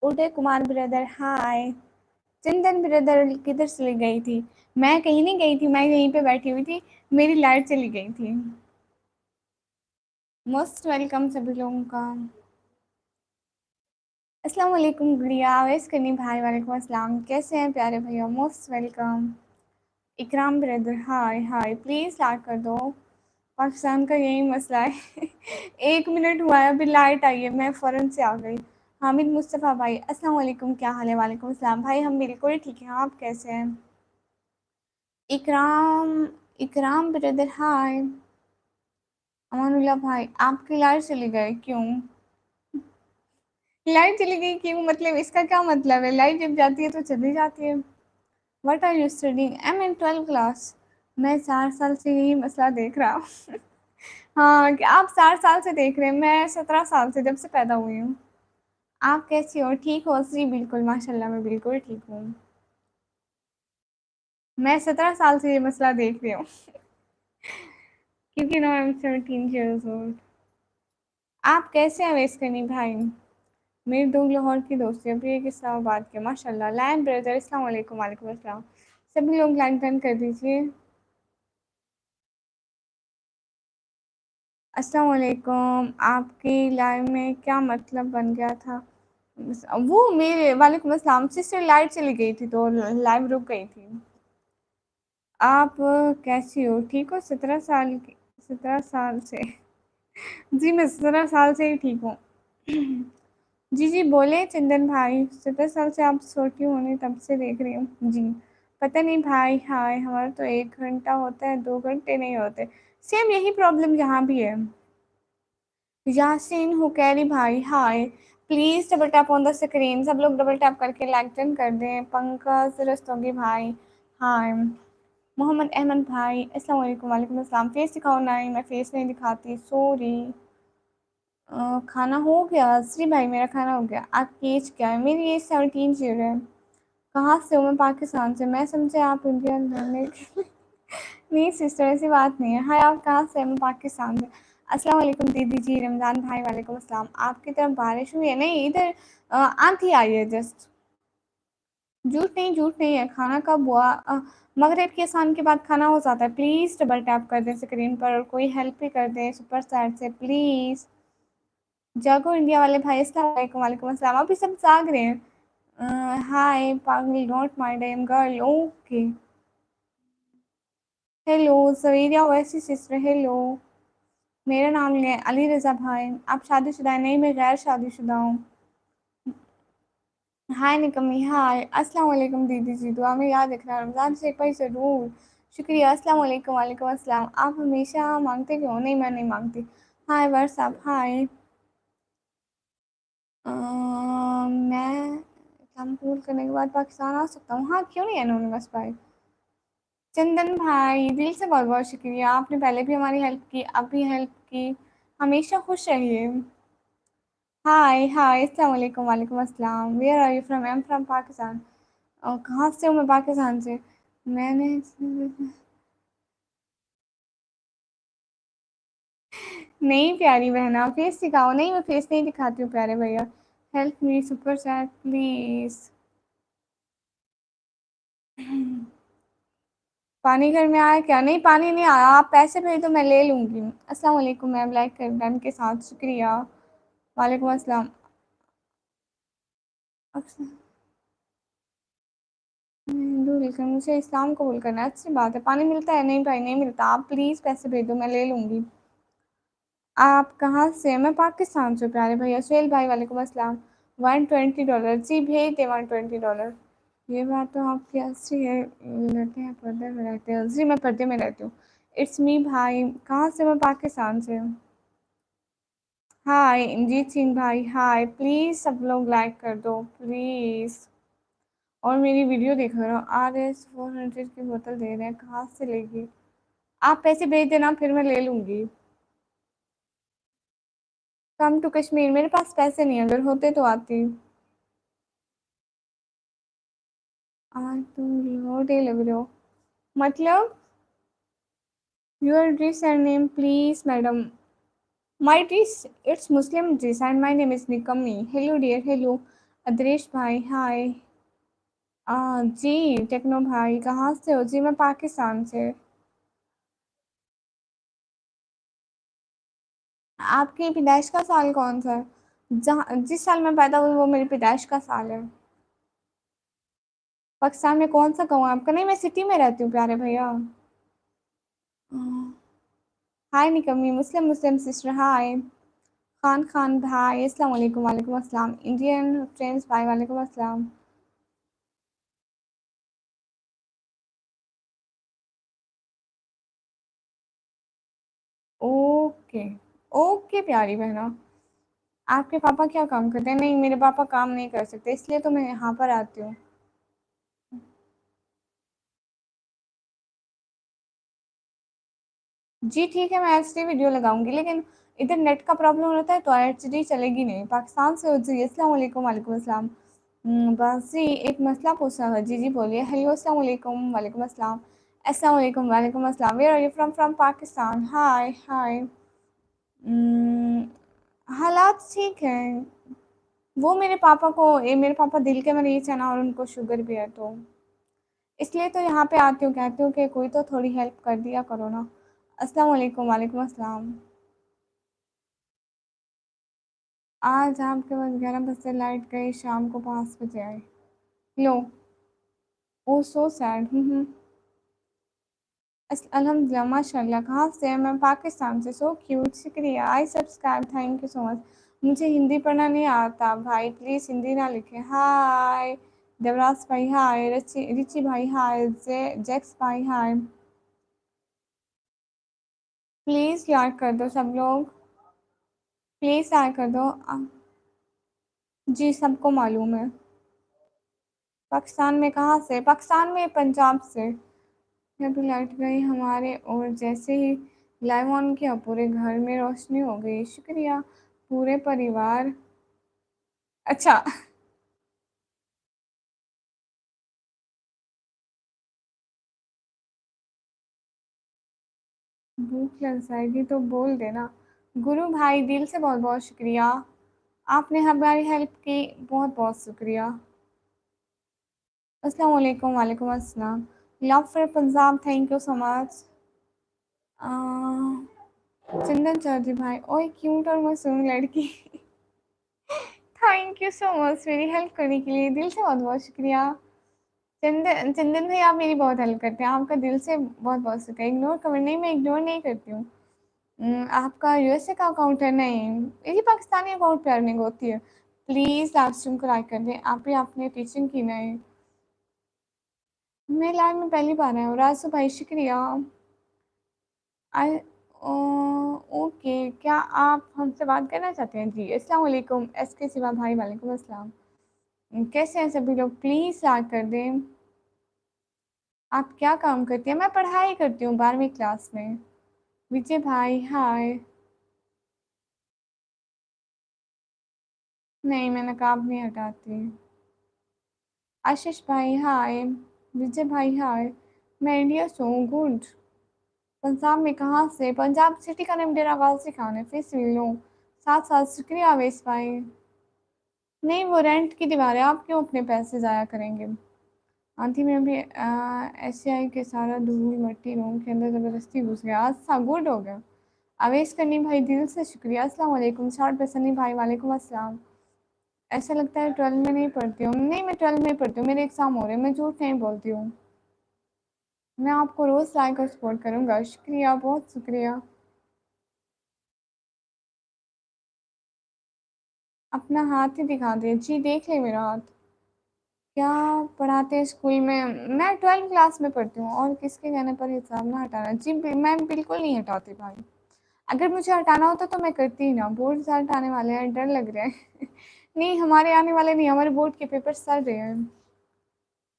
Uday Kumar brother हाय। चंदन brother किधर चली गई थी? मैं कहीं नहीं गई थी, मैं यहीं पे बैठी हुई थी, मेरी लाइट चली गई थी। मोस्ट वेलकम सभी लोगों का। अस्सलाम वालेकुम गुड़िया, वेस करनी भाई, वालेकुम अस्सलाम। कैसे हैं प्यारे भैया? Most welcome. Ikram brother hi hi, please like कर दो। पाकिस्तान का यही मसला है। 1 मिनट हुआ है, अभी लाइट आई है, मैं फ़ौरन से आ गई। हामिद मुस्तफ़ा भाई अस्सलाम वालेकुम, क्या हाल है? वालेकुम अस्सलाम भाई, हम बिल्कुल ठीक हैं, आप कैसे हैं? इकराम इकराम ब्रदर हाय। अमानुल्लाह भाई आपकी लाइट चली गई क्यों? लाइट चली गई क्यों मतलब इसका क्या मतलब है? लाइट जब जाती है तो चली जाती है। What are you studying? I am in 12th class. मैं 4 साल से यही मसला देख रहा हूँ। हाँ, कि आप 4 साल से देख रहे हैं, मैं 17 साल से, जब से पैदा हुई हूँ। आप कैसी हो? ठीक हो? जी बिल्कुल माशाल्लाह, मैं बिल्कुल ठीक हूँ। मैं 17 साल से ये मसला देख रही हूँ। क्योंकि no I am 17 years old. आप कैसे हैं अवैस करनी भाई? मेरी 2 लाहौर की दोस्त है, अभी एक इस्लामाबाद के। माशाल्लाह। लायन ब्रदर अस्सलाम वालेकुम। वालेकुम अस्सलाम। सभी लोग लाइक डन कर दीजिए। अस्सलाम वालेकुम। आपकी लाइव में क्या मतलब बन गया था? वो मेरे वालेकुम अस्सलाम सिस्टर, लाइट चली गई थी तो लाइव रुक गई थी। आप कैसी हो? ठीक हो? 17 साल की, 17 साल से। जी मैं 17 साल से ही ठीक हूँ। जी जी बोले चंदन भाई, 17 साल से आप छोटी होने तब से देख रही हूँ जी। पता नहीं भाई, हाय हमारा तो 1 घंटा होता है, 2 घंटे नहीं होते। सेम यही प्रॉब्लम यहाँ भी है। यासीन हुकैरी भाई hi. Please double tap on the screen, सब लोग डबल टैप करके लाइक डन कर दें। पंकज रस्तोगी भाई हाय। मोहम्मद अहमद भाई अस्सलाम वालेकुम। वालेकुम अस्सलाम। फेस दिखाओ। नहीं मैं फेस नहीं दिखाती, सॉरी। खाना हो गया? श्री भाई मेरा खाना हो गया। आपकी एज क्या है? मेरी एज 17 ईयर है। कहाँ से हो? मैं पाकिस्तान से। मैं समझे आप इंडियन रहने के। नहीं सिस्टर ऐसी बात नहीं है। हाय आप कहाँ से? मैं पाकिस्तान से। अस्सलाम वालेकुम दीदी जी। रमज़ान भाई वालेकुम अस्सलाम। आपकी तरफ बारिश हुई है? नहीं इधर आंधी आई है जस्ट। झूठ नहीं है। खाना कब हुआ? मगरिब के अज़ान के बाद खाना हो जाता है। प्लीज़ डबल टैप कर दें स्क्रीन पर और कोई हेल्प भी कर दें सुपर चैट से प्लीज़। जागो इंडिया वाले भाई अस्सलाम वालेकुम। वालेकुम अस्सलाम। अभी सब जाग रहे हैं। हाय पागल not my dam girl. Okay hello Saveria वैसी सिस्टर हेलो। मेरा नाम है अली रज़ा भाई। आप शादीशुदा हैं? नहीं मैं गैर शादीशुदा हूँ। हाय निकम्मी हाय। अस्सलाम वालेकुम दीदी जी, दुआ में याद रखना, रमज़ान से एक बार ज़रूर। शुक्रिया। अस्सलाम वालेकुम। वालेकुम अस्सलाम। आप हमेशा मांगते क्यों? नहीं मैं नहीं मांगती। हाय व्हाट्सअप हाय। मैं एग्ज़ाम पूर्ण करने के बाद पाकिस्तान आ सकता हूँ? हाँ क्यों नहीं एनोनिमस भाई। चंदन भाई दिल से बहुत बहुत शुक्रिया, आपने पहले भी हमारी हेल्प की, अब भी हेल्प की। हमेशा खुश रहिए। हाय हाय अस्सलाम वालेकुम। वालेकुम अस्सलाम। Where are you from? I am from Pakistan. और कहाँ से हूँ मैं? पाकिस्तान से। मैंने नहीं प्यारी बहना फेस दिखाओ। नहीं मैं फेस नहीं दिखाती हूँ प्यारे भैया। Help me super chat please. पानी घर में आया क्या? नहीं पानी नहीं आया, आप पैसे भेज दो मैं ले लूँगी। अस्सलाम वालेकुम मैम, लाइक कर डन के साथ शुक्रिया। वालेकुम अस्सलाम। हिंदू रिलीजन मुझे इस्लाम कबूल करना है, अच्छी बात है। पानी मिलता है? नहीं भाई नहीं मिलता, आप प्लीज़ पैसे भेज दो मैं ले लूँगी। आप कहाँ से? मैं पाकिस्तान से प्यारे भैया। सुहेल भाई वालेकुम अस्सलाम। $120 जी भेज दे $120। ये बात तो आपकी अच्छी है। रहते हैं पर्दे में रहते हैं? जी मैं पर्दे में रहती हूँ। इट्स मी भाई। कहाँ से? मैं पाकिस्तान से हूँ। हाय इंजीत सिंह भाई हाय। प्लीज़ सब लोग लाइक कर दो प्लीज़। और मेरी वीडियो देख रहे हो? RS 400 की बोतल दे रहे हैं, कहाँ से लेगी? आप पैसे भेज देना फिर मैं ले लूँगी। कम टू कश्मीर, मेरे पास पैसे नहीं है, अगर होते तो आती। आज तुम लोटे लग रहे हो मतलब? Your dress and name please madam. My dress, it's Muslim dress and my name is Nikami. Hello dear, hello. अदरेश भाई हाय। जी टेक्नो भाई कहाँ से हो जी? मैं पाकिस्तान से। आपकी पैदाइश का साल कौन सा है? जहाँ जिस साल मैं पैदा हुई वो मेरी पैदाइश का साल है। पाकिस्तान में कौन सा गाँव है आपका? नहीं मैं सिटी में रहती हूँ प्यारे भैया। हाय निकम्मी मुस्लिम मुस्लिम सिस्टर हाय। खान खान भाई अस्सलाम वालेकुम। वालेकुम अस्सलाम। इंडियन फ्रेंड्स भाई वालेकुम अस्सलाम। ओके। ओके प्यारी बहना। आपके पापा क्या काम करते हैं? नहीं मेरे पापा काम नहीं कर सकते इसलिए तो मैं यहाँ पर आती हूँ। जी ठीक है मैं एचडी वीडियो लगाऊंगी लेकिन इधर नेट का प्रॉब्लम रहता है तो एचडी चलेगी नहीं। पाकिस्तान से हो जी? अस्सलाम वालेकुम। वालेकुम अस्सलाम। बस जी एक मसला पूछना था। जी जी बोलिए। हेलो अस्सलाम वालेकुम। वालेकुम अस्सलाम। अस्सलाम वालेकुम। वालेकुम अस्सलाम। Where are you from? From Pakistan. Hi hi. हालात ठीक हैं। वो मेरे पापा दिल के मरीज है ना और उनको शुगर भी है तो इसलिए तो यहाँ पे आती हूँ। कहती हूँ कि कोई तो थोड़ी हेल्प कर दिया करो ना। अस्सलाम वालेकुम। वालेकुम अस्सलाम। आज आपके पास 11 बजे लाइट गई शाम को 5 बजे आई। लो। ओ सो सैड। अल्हम्दुलिल्लाह माशाल्लाह। कहाँ से है? मैं पाकिस्तान से। सो क्यूट शुक्रिया। I subscribe thank you so much. मुझे हिंदी पढ़ना नहीं आता भाई प्लीज़ हिंदी ना लिखें। हाय देवराज भाई हाय। रिची रिची भाई हाय। जैक्स भाई हाय। प्लीज़ याद कर दो सब लोग। प्लीज़ याद कर दो। जी सबको मालूम है। पाकिस्तान में कहाँ से? पाकिस्तान में पंजाब से। जब लाइट गई हमारे और जैसे ही लाइव ऑन किया पूरे घर में रोशनी हो गई। शुक्रिया। पूरे परिवार। अच्छा। भूख लग जाएगी तो बोल देना। गुरु भाई दिल से बहुत बहुत शुक्रिया। आपने हमारी हेल्प की। बहुत बहुत शुक्रिया। अस्सलाम वालेकुम। वालेकुम अस्सलाम। Love for Punjab thank you so much. Chandan Chaudhary भाई ओए क्यूट और मासूम लड़की। थैंक यू सो मच मेरी हेल्प करने के लिए। दिल से बहुत बहुत शुक्रिया। चंदन चंदन भाई आप मेरी बहुत हेल्प करते हैं। आपका दिल से बहुत बहुत शुक्रिया। इग्नोर कर नहीं मैं इग्नोर नहीं करती हूँ। आपका यूएसए का अकाउंट है? नहीं मेरी पाकिस्तानी अकाउंट पे अर्निंग होती है। प्लीज़ लाइव स्ट्रीम को लाइक कर दें। आप ही आपने टीचिंग की नहीं। मैं लाइव में पहली बार आया हूँ। राजू भाई शुक्रिया। आई ओके क्या आप हमसे बात करना चाहते हैं? जी अस्सलाम वालेकुम। एस के सिवा भाई वालेकुम अस्सलाम। कैसे हैं सभी लोग? प्लीज़ लाइक कर दें। आप क्या काम करती हैं? मैं पढ़ाई करती हूँ 12वीं क्लास में। विजय भाई हाय। नहीं मैं नकाब नहीं हटाती। आशीष भाई हाय। विजय भाई हाय। मैं इंडिया से हूँ। गुड। पंजाब में कहाँ से? पंजाब सिटी का नेम डेरा गाजी खान है। फिर सुन लो। साथ साथ शुक्रिया अवेश भाई। नहीं वो रेंट की दीवार है। आप क्यों अपने पैसे ज़ाया करेंगे? आंधी में भी एशियाई के सारा धूल मिट्टी रूम के अंदर ज़बरदस्ती घुस गया। अच्छा गुड हो गया। अवेश करनी भाई दिल से शुक्रिया। अस्सलाम वालेकुम। शॉर्ट पैसनी भाई वालेकुम अस्सलाम। ऐसा लगता है 12 में नहीं पढ़ती हूँ। नहीं मैं 12 में पढ़ती हूँ। मेरे एग्ज़ाम हो रहे हैं। मैं झूठ नहीं बोलती हूँ। मैं आपको रोज़ लाइक और सपोर्ट करूँगा। शुक्रिया बहुत शुक्रिया। अपना हाथ ही दिखा दे। जी देख ले मेरा हाथ। क्या पढ़ाते हैं स्कूल में? मैं 12 क्लास में पढ़ती हूँ और किसके कहने पर हिसाब ना हटाना। जी मैं बिल्कुल नहीं हटाती भाई। अगर मुझे हटाना होता तो मैं करती ही ना। बोर्ड रिजल्ट आने वाले हैं डर लग रहा है। नहीं हमारे आने वाले नहीं हमारे बोर्ड के पेपर सर रहे हैं।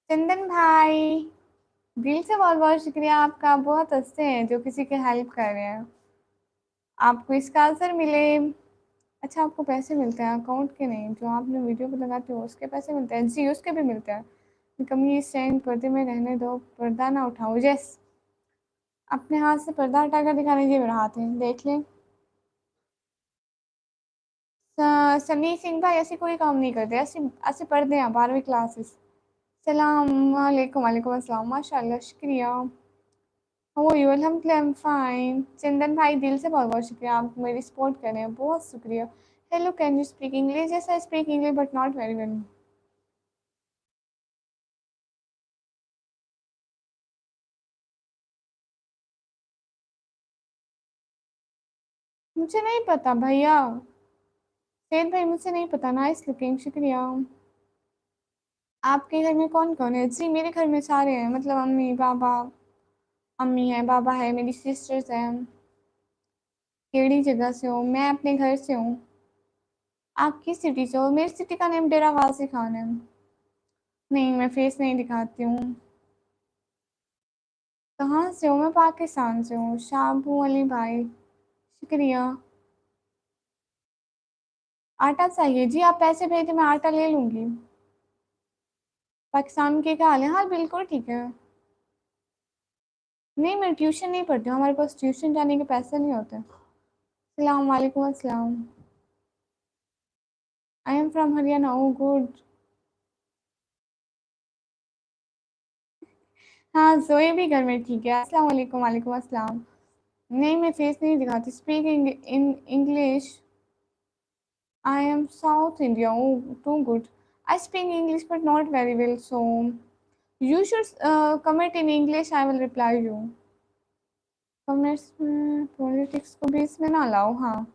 चंदन भाई दिल से बहुत बहुत शुक्रिया आपका। बहुत अच्छे हैं जो किसी की हेल्प कर रहे हैं। आपको इसका आंसर मिले। अच्छा आपको पैसे मिलते हैं अकाउंट के नहीं जो आपने वीडियो पे लगाते हो उसके पैसे मिलते हैं? जी उसके भी मिलते हैं। कमी स्टैंड पर्दे में रहने दो पर्दा ना उठाओ। यस। अपने हाथ से पर्दा हटाकर दिखा लीजिए। मेरा हाथ है देख लें। सन्नी सिंह भाई ऐसे कोई काम नहीं करते, ऐसे ऐसे पढ़ते हैं 12वीं क्लासेस। सलाम वालेकुम, वालेकुम अस्सलाम, माशाल्लाह, शुक्रिया। How are you? अल्हम्दुलिल्लाह, आई एम फाइन। चंदन भाई दिल से बहुत बहुत शुक्रिया, आप मेरी सपोर्ट कर रहे हैं, बहुत शुक्रिया। Hello, can you speak English? Yes, I speak English but not very well. मुझे नहीं पता भैया, सैयद भाई मुझे नहीं पता। नाइस लुकिंग, शुक्रिया। आपके घर में कौन कौन है? जी मेरे घर में सारे हैं, मतलब अम्मी पापा, अम्मी है, पापा है, मेरी सिस्टर्स हैं। केड़ी जगह से हो? मैं अपने घर से हूँ। आप किस सिटी से हो? मेरी सिटी का नेम डेरा गाजी खान है। नहीं, मैं फेस नहीं दिखाती हूँ। कहाँ से हो? मैं पाकिस्तान से हूँ। शाबू अली भाई, शुक्रिया। आटा चाहिए जी, आप पैसे भेजें, मैं आटा ले लूँगी। पाकिस्तान के क्या हाल है? हाँ बिल्कुल ठीक है। नहीं, मैं ट्यूशन नहीं पढ़ती हूँ, हमारे पास ट्यूशन जाने के पैसे नहीं होते। सलाम वालेकुम अस्सलाम। I am from Haryana. Oh good. हाँ, सोए भी घर में ठीक है। अस्सलाम वालेकुम, वालेकुम अस्सलाम। नहीं, मैं फेस नहीं दिखाती। Speak in English. I am South India. Oh, too good. I speak English but not very well. So you should comment in English. I will reply you. Comments में पॉलिटिक्स को भी इसमें ना लाओ। हाँ,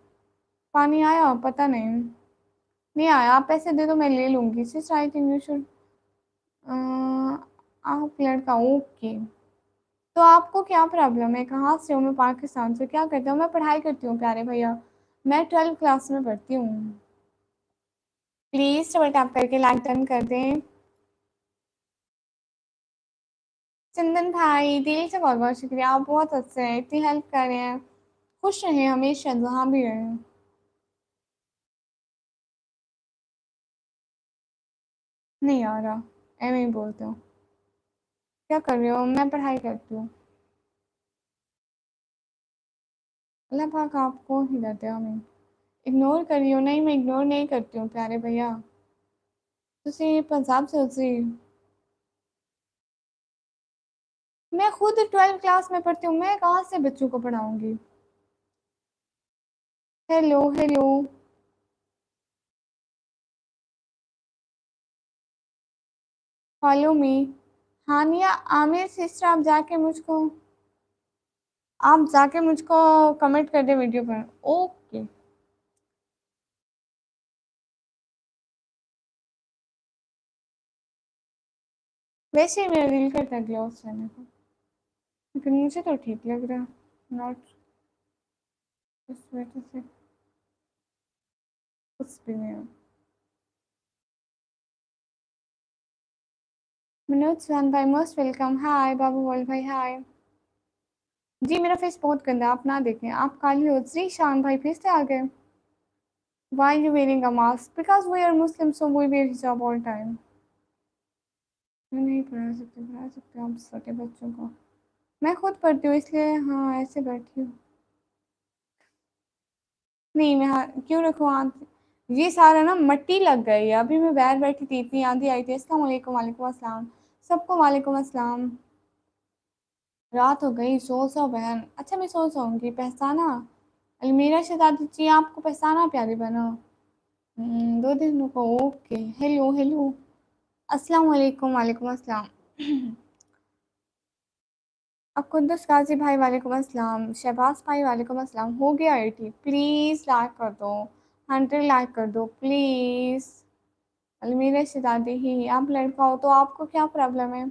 पानी आया? पता नहीं, नहीं आया। आप पैसे दे दो, मैं ले लूँगी। Sister I think you should. आप लड़का, ओके। तो आपको क्या प्रॉब्लम है? कहाँ से हो? मैं पाकिस्तान से। क्या करते हो? मैं पढ़ाई करती हूँ प्यारे भैया, मैं 12th क्लास में पढ़ती हूँ। प्लीज़ डबल टैप करके लाइक डन कर दें। चंदन भाई दिल से बहुत बहुत शुक्रिया, आप बहुत अच्छे हैं, इतनी हेल्प कर रहे हैं। खुश रहें हमेशा, जहाँ भी रहें। नहीं आ रहा, ऐਵੇਂ ही बोलते हो। क्या कर रहे हो? मैं पढ़ाई करती हूँ। अल्लाह पाक आपको हिदायत दे, हमें। इग्नोर करियो? नहीं, मैं इग्नोर नहीं करती हूँ प्यारे भैया। तुसी पंजाब से हो जी? मैं खुद 12th क्लास में पढ़ती हूँ, मैं कहाँ से बच्चों को पढ़ाऊंगी? Hello hello. Follow me. Hania Aamir sister, आप जाके मुझको कमेंट कर दे वीडियो पर। ओके। वैसे ही मेरा दिल करता है ग्लव्स पहनने को, लेकिन मुझे तो ठीक लग रहा है। नॉट इस वजह से कुछ भी नहीं है। मनोज सुहान भाई मोस्ट वेलकम। हाय बाबू बोल भाई, हाय। जी मेरा फेस बहुत गंदा है, आप ना देखें। आप काली हो जी। शान भाई फिर से आ गए। Why you wearing a mask? Because we are Muslim so we wear hijab all time. मैं नहीं पढ़ा सकते आप छोटे बच्चों को। मैं खुद पढ़ती हूँ इसलिए हाँ ऐसे बैठी हूँ। नहीं, मैं क्यों रखूँ हाथ? ये सारा ना मट्टी लग गई है। अभी मैं बाहर बैठी थी, इतनी आंधी आई थी। अस्सलाम वालेकुम, वालेकुम अस्सलाम। सबको वालेकुम अस्सलाम। रात हो गई, सो बहन। अच्छा मैं सो जाऊंगी। पहचाना? अलमीरा शहजादी जी, आपको पहचाना प्यारी बहना? 2 दिन को। Okay, hello hello. अस्सलाम वालेकुम, वालेकुम अस्सलाम। अब कुद्दुस गाजी भाई वालेकुम अस्सलाम। शहबाज भाई वालेकुम अस्सलाम। हो गया 80, प्लीज़ लाइक कर दो। 100 लाइक कर दो प्लीज़। अलमीरा शहजादी ही, आप लड़का हो तो आपको क्या प्रॉब्लम है?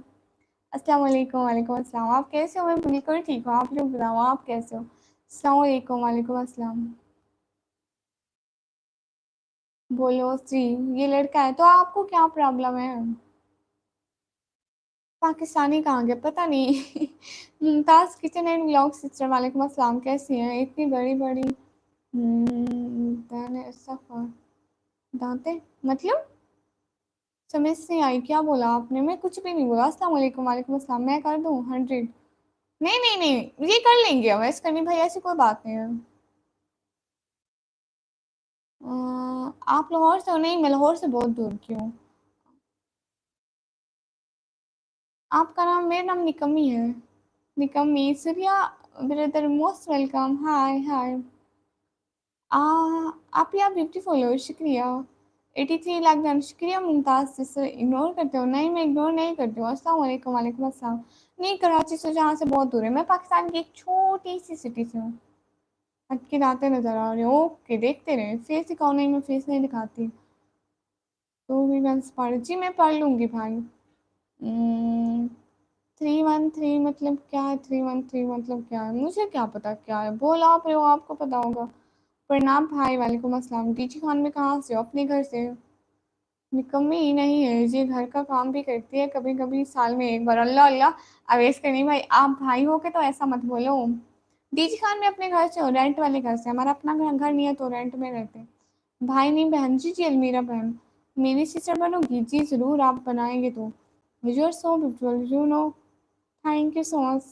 अस्सलाम वालेकुम, वालेकुम अस्सलाम। आप कैसे हो? मैं बिल्कुल ठीक हूँ, आप लोग बताओ आप कैसे हो? अस्सलाम वालेकुम, वालेकुम अस्सलाम। बोलो जी। ये लड़का है तो आपको क्या प्रॉब्लम है? पाकिस्तानी कहाँ गया पता नहीं। Mumtaz kitchen and vlog sister, वालेकुम अस्सलाम, कैसी हैं? इतनी बड़ी बड़ी दाने सफर दांते, मतलब समझ नहीं आई क्या बोला आपने? मैं कुछ भी नहीं बोला। अस्सलाम वालेकुम, वालेकुम अस्सलाम। मैं कर दूँ 100? नहीं नहीं नहीं, ये कर लेंगे अवैस करनी भाई, ऐसी कोई बात नहीं है। आप लाहौर से हो? नहीं, मैं लाहौर से बहुत दूर की हूँ। आपका नाम? मेरा नाम निकम्मी है। निकम्मी सूर्या ब्रदर, मोस्ट वेलकम। हाय हाय। आ आप यहाँ ब्यूटीफुल हो, शुक्रिया। 83 लाख डन, शुक्रिया मुमताज सिस्टर। इग्नोर करते हो? नहीं, मैं इग्नोर नहीं करती हूँ। अस्सलाम वालेकुम। वालेकुम अस्सलाम। नहीं, कराची से जहाँ से बहुत दूर है। मैं पाकिस्तान की एक छोटी सी सिटी से हूँ। आपकी रातें नजर आ रही हो? ओके, देखते रहे। फेस दिखाओ। नहीं, मैं फेस नहीं दिखाती। तो भी मैं पढ़ जी, मैं पढ़ लूंगी भाई। 313 मतलब क्या है? 313 मतलब क्या है? मुझे क्या पता क्या है। बोला आप रहे हो, आपको पता होगा। प्रणाम भाई। वालेकुम अस्सलाम। डीजी खान में कहाँ से हो? अपने घर से? निकम्मी ही नहीं है ये, घर का काम भी करती है कभी कभी, साल में एक बार। अल्लाह अल्लाह, अवेश करनी भाई। आप भाई हो के तो ऐसा मत बोलो। डीजी खान में अपने घर से हो? रेंट वाले घर से। हमारा अपना घर नहीं है तो रेंट में रहते हैं। भाई नहीं, बहन। जी जी, अलमीरा बहन। मेरी सिस्टर बनोगी? जी जरूर, आप बनाएंगे तो। You are so beautiful, you know. Thank you so much.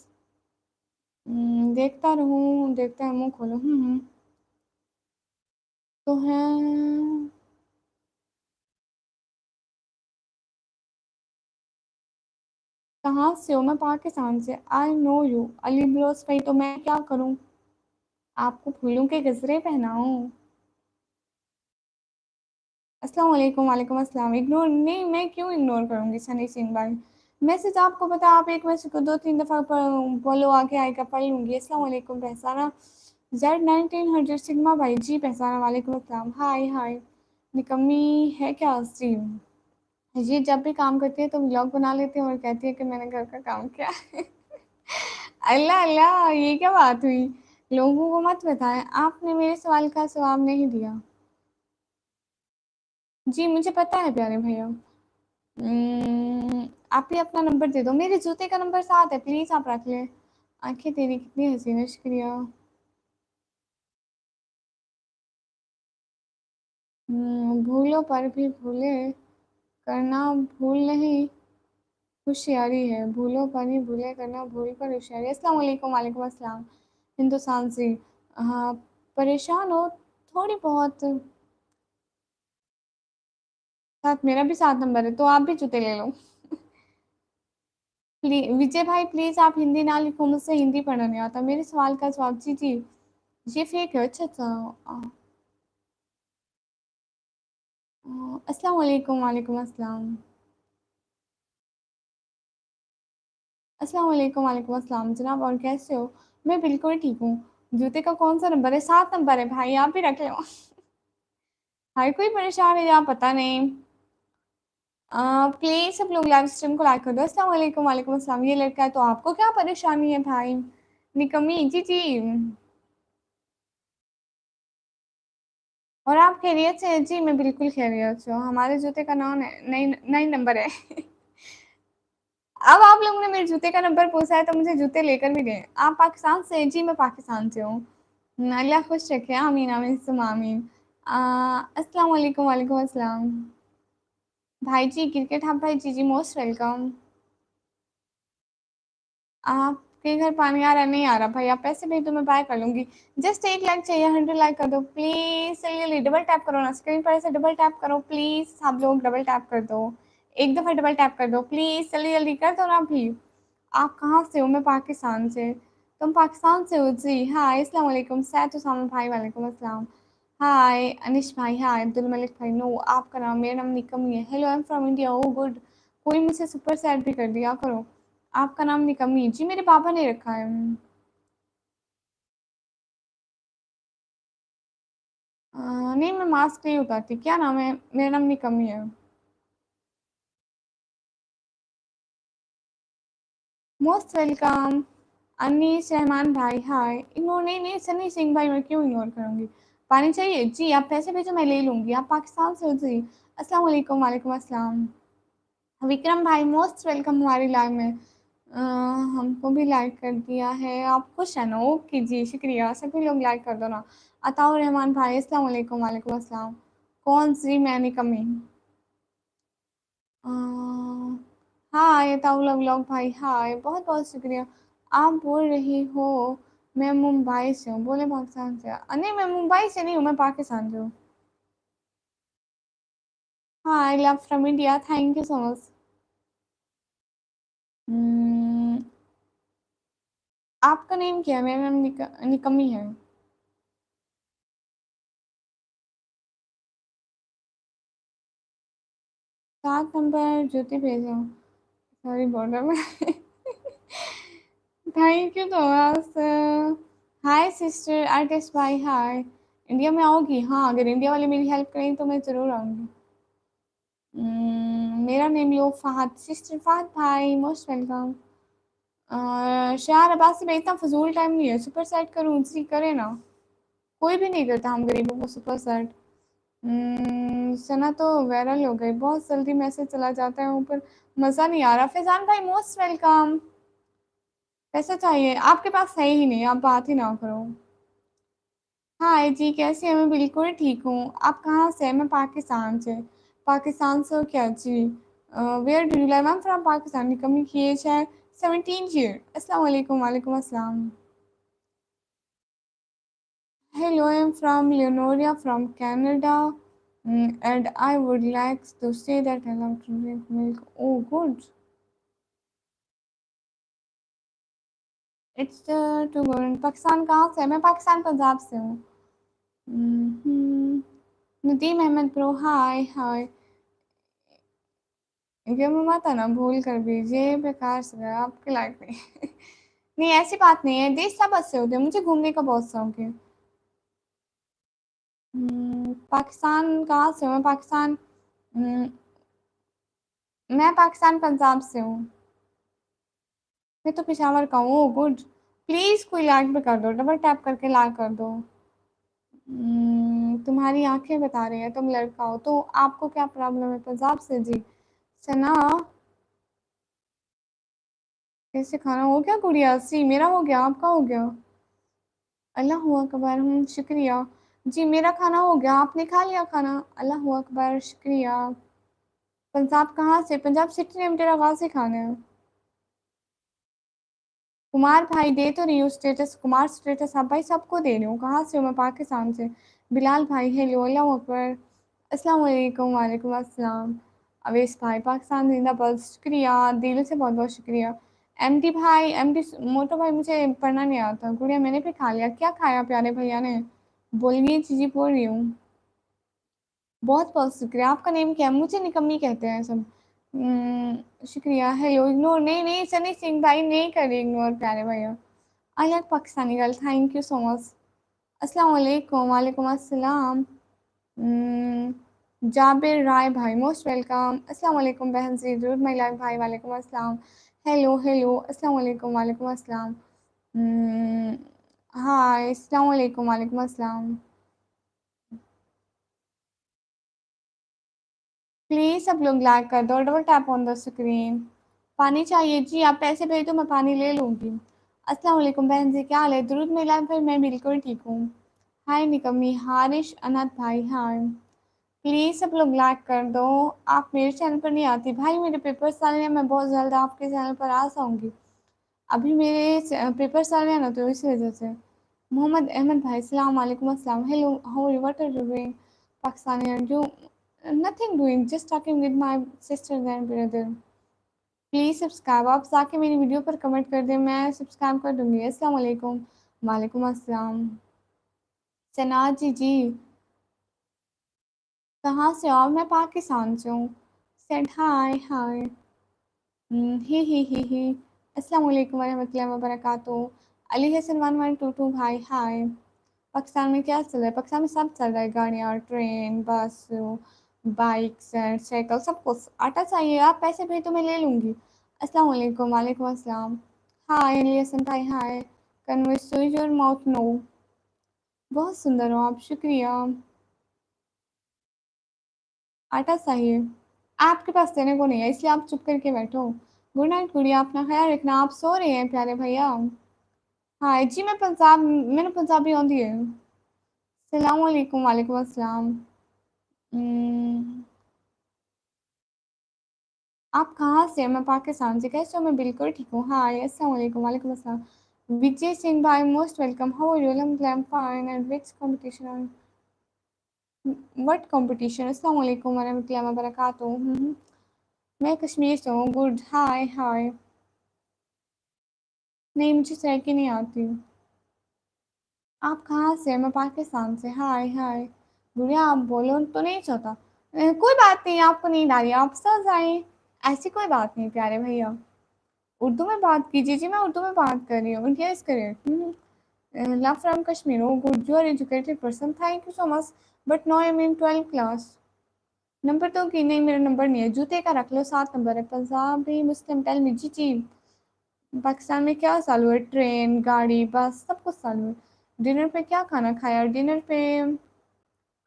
देखता रहूं, देखता है, मुंह खोलो। तो है। कहाँ से हो? मैं पाकिस्तान से। I know you. Ali blows भाई, तो मैं क्या करूं? आपको फूलों के गजरे पहनाऊं? अस्सलाम वालेकुम। वालेकुम अस्सलाम। इग्नोर नहीं, मैं क्यों इग्नोर करूंगी सनी सिंह भाई। मैसेज आपको पता, आप एक मैसेज को 2-3 दफा बोलो आके आएगा, पढ़ लूंगी। अस्सलाम वालेकुम पहचाना। Z1900 सिग्मा भाई। जी पहचाना। वालेकुम अस्सलाम। हाय हाय। निकम्मी है क्या स्ट्रीम? ये जब भी काम करती है तो व्लॉग बना लेती है और कहती है कि मैंने घर का काम किया। अल्लाह अल्लाह, ये क्या बात हुई? लोगों को मत बताएं। आपने मेरे सवाल का जवाब नहीं दिया। जी मुझे पता है प्यारे भैया। आप ही अपना नंबर दे दो। मेरे जूते का नंबर साथ है, प्लीज आप रख लें। आंखें तेरी कितनी हसीन है, शुक्रिया। भूलो पर भी भूले करना भूल नहीं, होशियारी है। भूलो पर ही भूले करना भूल पर होशियारी। अस्सलाम वालेकुम। वालेकुम अस्सलाम। हिंदुस्तान से। हाँ, परेशान हो थोड़ी बहुत। साथ मेरा भी 7 नंबर है, तो आप भी जूते ले लो। प्लीज विजय भाई, प्लीज आप हिंदी ना लिखो, मुझसे हिंदी पढ़ना नहीं आता। मेरे सवाल का जवाब। जी जी। ये फेक है? अच्छा अच्छा। अस्सलाम वालेकुम। वालेकुम अस्सलाम। अस्सलाम वालेकुम। वालेकुम अस्सलाम जनाब, और कैसे हो? मैं बिल्कुल ठीक हूँ। जूते का कौन सा नंबर है? 7 नंबर है भाई, आप भी रख लो। हर कोई परेशान है, यहाँ पता नहीं। प्लीज सब लोग लाइव स्ट्रीम को लाइक कर दो। अस्सलाम वालेकुम। वालेकुम अस्सलाम। ये लड़का है तो आपको क्या परेशानी है भाई? निकम्मी। जी जी। और आप खैरियत से हैं? जी मैं बिल्कुल खैरियत से हूँ। हमारे जूते का नाम है, नई नई नंबर है। अब आप लोगों ने मेरे जूते का नंबर पूछा है तो मुझे जूते लेकर भी गए। आप पाकिस्तान से हैं? जी मैं पाकिस्तान से हूँ। अल्लाह खुश रखे। आमीन आमीन सुम आमीन। अस्सलाम वालेकुम। वालेकुम अस्सलाम। भाई जी क्रिकेट, हाँ भाई। जी जी मोस्ट वेलकम। आपके घर पानी आ रहा है? नहीं आ रहा भाई, आप पैसे भेज दो, मैं बाय कर लूंगी। जस्ट 1 लाइक चाहिए, 100 लाइक कर दो प्लीज। चलिए डबल टैप करो ना, स्क्रीन पर ऐसे डबल टैप करो प्लीज। सब लोग डबल टैप कर दो। एक दफा डबल टैप कर दो प्लीज, जल्दी जल्दी कर दो ना भी। आप कहाँ से हो? मैं पाकिस्तान से। तुम पाकिस्तान से हो? जी हाय। अस्सलाम वालेकुम। सैद उसामा भाई। वालेकुम अस्सलाम। हाय अनिश भाई। हाय अब्दुल मलिक भाई। नो, आपका नाम? मेरा नाम निकम्मी है। Hello, I am from India. Oh good. कोई मुझसे सुपर सैड भी कर दिया करो। आपका नाम निकम्मी? जी मेरे पापा ने रखा है। नहीं, मैं मास्क नहीं उतारती। क्या नाम है? मेरा नाम निकम्मी है। Most welcome. अनीस रहमान भाई। हाय। इग्नोर नहीं, नहीं सनी सिंह भाई, मैं क्यों इग्नोर करूंगी? पानी चाहिए? जी आप पैसे भेजो, मैं ले लूंगी। आप पाकिस्तान से हो? जी। अस्सलाम वालेकुम। वालेकुम अस्सलाम। विक्रम भाई मोस्ट वेलकम हमारी लाइव में। अ, हमको भी लाइक कर दिया है। आप खुश है ना? ओके जी, शुक्रिया। सभी लोग लाइक कर दो ना। अताउर रहमान भाई। अस्सलाम वालेकुम। वालेकुम अस्सलाम। कौन सी? मैंने कमी? हाय ताउला व्लॉग भाई। हाय, बहुत बहुत शुक्रिया। आप बोल रही हो? मैं मुंबई से हूँ। बोले पाकिस्तान से? नहीं मैं मुंबई से नहीं हूँ, मैं पाकिस्तान से हूँ। हाँ I love from India, thank you so much. हम्म, आपका नेम क्या है? मेरा नाम निकम्मी है। 7 नंबर ज्योति भेजा, सॉरी बॉर्डर में। Thank you Thomas. Hi sister artist भाई, हाय। इंडिया में आओगी? हाँ, अगर इंडिया वाले मेरी हेल्प करेंगे तो मैं ज़रूर आऊँगी। मेरा नेम लो फहद, सिस्टर फहद भाई मोस्ट वेलकम। शार अब्बासी भाई, इतना फजूल टाइम नहीं है, सुपर सेट करूँ जी, करे ना। कोई भी नहीं करता हम गरीबों को सुपर सेट। सना तो वायरल हो गई, बहुत जल्दी मैसेज चला जाता है ऊपर, मज़ा नहीं आ रहा। फैजान भाई मोस्ट वेलकम। पैसा चाहिए? आपके पास है ही नहीं, आप बात ही ना करो। हाय जी, कैसे हैं? मैं बिल्कुल ठीक हूँ। आप कहाँ से हैं? मैं पाकिस्तान से। पाकिस्तान से हो क्या जी? Where do you live? I am from Pakistan. निकम्मी की एज है 17 ईयर। अस्सलाम वालेकुम। वालेकुम अस्सलाम। Hello, I am from Leonoria from Canada, and I would like to say that I love to drink milk. Oh, good. It's too good. Pakistan कहाँ से है? मैं पाकिस्तान पंजाब से हूँ। नदीम अहमद ब्रो, हाय हाय। ये मैं मत आना भूल कर भेजिए, बेकार से गया आपके लाइफ में। नहीं ऐसी बात नहीं है, देश सब अच्छे होते हैं, मुझे घूमने का बहुत शौक है। पाकिस्तान कहाँ से हूँ? हम्म, मैं पाकिस्तान पंजाब से हूँ। मैं तो पेशावर का हूँ। गुड। प्लीज कोई लाइक भी कर दो, डबल टैप करके लाइक कर दो। तुम्हारी आंखें बता रही है तुम लड़का हो, तो आपको क्या प्रॉब्लम है? पंजाब से जी। सना, कैसे खाना हो गया गुड़िया सी? मेरा हो गया, आपका हो गया? अल्लाह हू अकबर। शुक्रिया। जी मेरा खाना हो गया, आपने खा लिया खाना? अल्लाह हू अकबर, शुक्रिया। पंजाब कहाँ से? पंजाब सिटी नेम तेरा कहाँ से खाना है? कुमार भाई दे तो रही हूँ स्टेटस, कुमार स्टेटस आप भाई सबको दे रही हूँ। कहाँ से हूँ मैं? पाकिस्तान से। बिलाल भाई हेलो, अल्लाह अकबर, अस्सलाम वालेकुम। वालेकुम अस्सलाम। अवेश भाई पाकिस्तान जिंदाबाद, शुक्रिया दिल से, बहुत बहुत शुक्रिया। एमडी भाई, एमडी मोटो भाई, मुझे पढ़ना नहीं आता। गुड़िया मैंने भी खा लिया। क्या खाया प्यारे भैया ने? बोलिए, चीज़ी बोल रही हूँ। बहुत बहुत शुक्रिया। आपका नेम क्या है? मुझे निकम्मी कहते हैं सब। शुक्रिया। हेलो, इग्नोर नहीं नहीं सनी सिंह भाई, नहीं करे इग्नोर प्यारे भैया। I like Pakistani girl, thank you so much. अस्सलाम वालेकुम। वालेकुम अस्सलाम। जाबिर राय भाई मोस्ट वेलकम। अस्सलाम वालेकुम बहन जी, जरूर माई लाइफ भाई, वालेकुम अस्सलाम। हेलो हेलो, अस्सलाम वालेकुम। वालेकुम अस्सलाम। हाय, अस्सलाम वालेकुम। वालेकुम अस्सलाम। प्लीज सब लोग लाइक कर दो, double tap on the screen. पानी चाहिए जी? आप पैसे भेज दो, मैं पानी ले लूंगी। अस्सलाम वालेकुम बहन जी, क्या हाल है? दुरूद मिला भाई, मैं बिल्कुल ठीक हूँ। हाय निकम्मी, हारिश अनाथ भाई, हाय। प्लीज सब लोग लाइक कर दो। आप मेरे चैनल पर नहीं आती भाई, मेरे पेपर्स चल रहे हैं, मैं बहुत जल्द आपके चैनल पर आ जाऊंगी। अभी मेरे पेपर्स चल रहे हैं ना, तो इस वजह से। मोहम्मद अहमद भाई, सलाम वालेकुम अस्सलाम। Hello, how are you, what are you doing? Pakistani are you? Nothing doing, just talking with my sister and brother. Please subscribe, आप जाके मेरी वीडियो पर कमेंट कर दें, मैं सब्सक्राइब कर दूंगी। अस्सलाम वालेकुम। वालेकुम अस्सलाम। सना जी जी, कहाँ से हो आप? मैं पाकिस्तान से हूँ। सेड हाय हाय। ही। अस्सलाम वालेकुम वरहमतुल्लाहि वबरकातुहू। अली हसन 1122 भाई, हाय। पाकिस्तान में क्या चल रहा है? पाकिस्तान में सब चल रहा है, गाड़ियाँ, ट्रेन, बस, बाइक्स, साइकिल, सब कुछ। आटा चाहिए? आप पैसे भेज तो मैं ले लूँगी। अस्सलाम वालेकुम। वालेकुम अस्सलाम। हाय अली हसन भाई, hi. Converse your mouth no. बहुत सुंदर हो आप, शुक्रिया। आटा चाहिए? आपके पास देने को नहीं है, इसलिए आप चुप करके बैठो। गुड नाइट गुड़िया, अपना ख्याल रखना। आप सो रहे हैं प्यारे भैया? हाँ जी, मैं पंजाब, मैंने पंजाबी आती है। सलाम वालेकुम। वालेकुम अस्सलाम। हम्म, आप कहाँ से हैं? मैं पाकिस्तान से। कैसे हो? मैं बिल्कुल ठीक हूँ। हाय, अस्सलाम वालेकुम। वालेकुम अस्सलाम। विजय सिंह भाई most welcome. How are you? Fine and which competition? What competition? अस्सलाम वालेकुम वरहमतुल्लाहि वबरकातुहू। मैं कश्मीर से हूँ। Good, hi hi. नहीं, मुझे सैकी नहीं आती। आप कहाँ से? मैं पाकिस्तान से। हाय हाय। गुड़िया आप बोलो तो नहीं चाहता। कोई बात नहीं, आपको नींद आ रही है, आप सो जाएं। ऐसी कोई बात नहीं प्यारे भैया। उर्दू में बात कीजिए जी, मैं उर्दू में बात कर रही हूँ। Yes correct. Love from Kashmir. Oh good, you are educated person, thank you so much. But now I am in 12th class. Number तो कि नहीं, मेरा नंबर नहीं है। जूते का रख लो, 7 नंबर है। पंजाबी मुस्लिम, टेल मी जी जी। पाकिस्तान में क्या चालू है? ट्रेन, गाड़ी, बस, सब कुछ चालू है। डिनर पे क्या खाना खाया? डिनर पे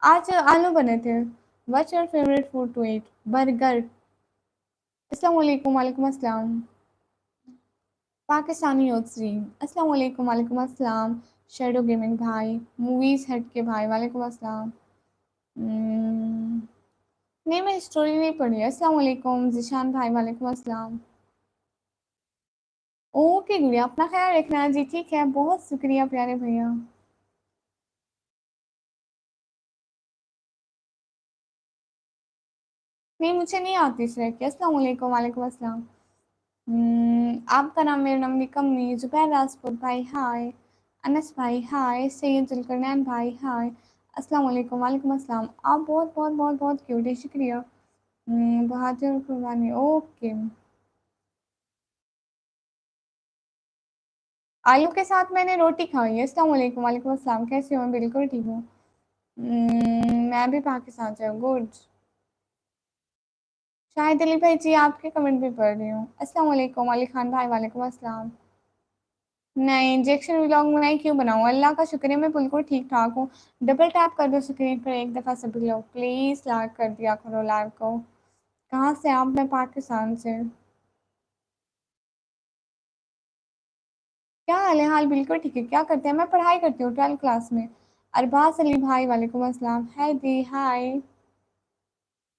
आज आलू बने थे। What's your favourite food to eat? Burger. अस्सलाम वालेकुम। वालेकुम अस्सलाम। पाकिस्तानी योद्री। अस्सलाम वालेकुम। वालेकुम अस्सलाम। शेडो गेमिंग भाई। मूवीज हेड के भाई, वालेकुम अस्सलाम। हम्म, नहीं, मैं स्टोरी नहीं पढ़ी। अस्सलाम वालेकुम जिशान भाई, वालेकुम अस्सलाम। ओके गुड़िया, अपना ख्याल रखना जी। ठीक है, बहुत शुक्रिया प्यारे भैया। नहीं, मुझे नहीं आती सर की। अस्सलाम वालेकुम। वालेकुम अस्सलाम। आपका नाम? मेरा नाम निकम्मी। जुबैर राजपूत भाई, हाय। अनस भाई, हाय। सैयद जुल्करनैन भाई, हाय। अस्सलाम वालेकुम। वालेकुम अस्सलाम। आप बहुत बहुत बहुत बहुत क्यूट है, शुक्रिया। बहादुर कुर्बानी, ओके। आलू के साथ मैंने रोटी खाई है। अस्सलाम वालेकुम। वालेकुम अस्सलाम। कैसे हो? मैं बिल्कुल ठीक हूँ। मैं भी पाकिस्तान से हूँ। गुड। शाहिद अली भाई जी, आपके कमेंट भी पढ़ रही हूँ। अस्सलाम वालेकुम। अली खान भाई, वालेकुम अस्सलाम। नहीं, इंजेक्शन व्लॉग मैं क्यों बनाऊँ? अल्लाह का शुक्र है मैं बिल्कुल ठीक ठाक हूँ। डबल टैप कर दो स्क्रीन पर एक दफ़ा सभी लोग, प्लीज़ लाइक कर दिया करो लाइव को। कहाँ से आप? मैं पाकिस्तान से। क्या हाल है? हाल बिल्कुल ठीक है। क्या करते हैं? मैं पढ़ाई करती हूँ 12th क्लास में। अरबाज अली भाई, वालेकुम अस्सलाम। है दी, हाय।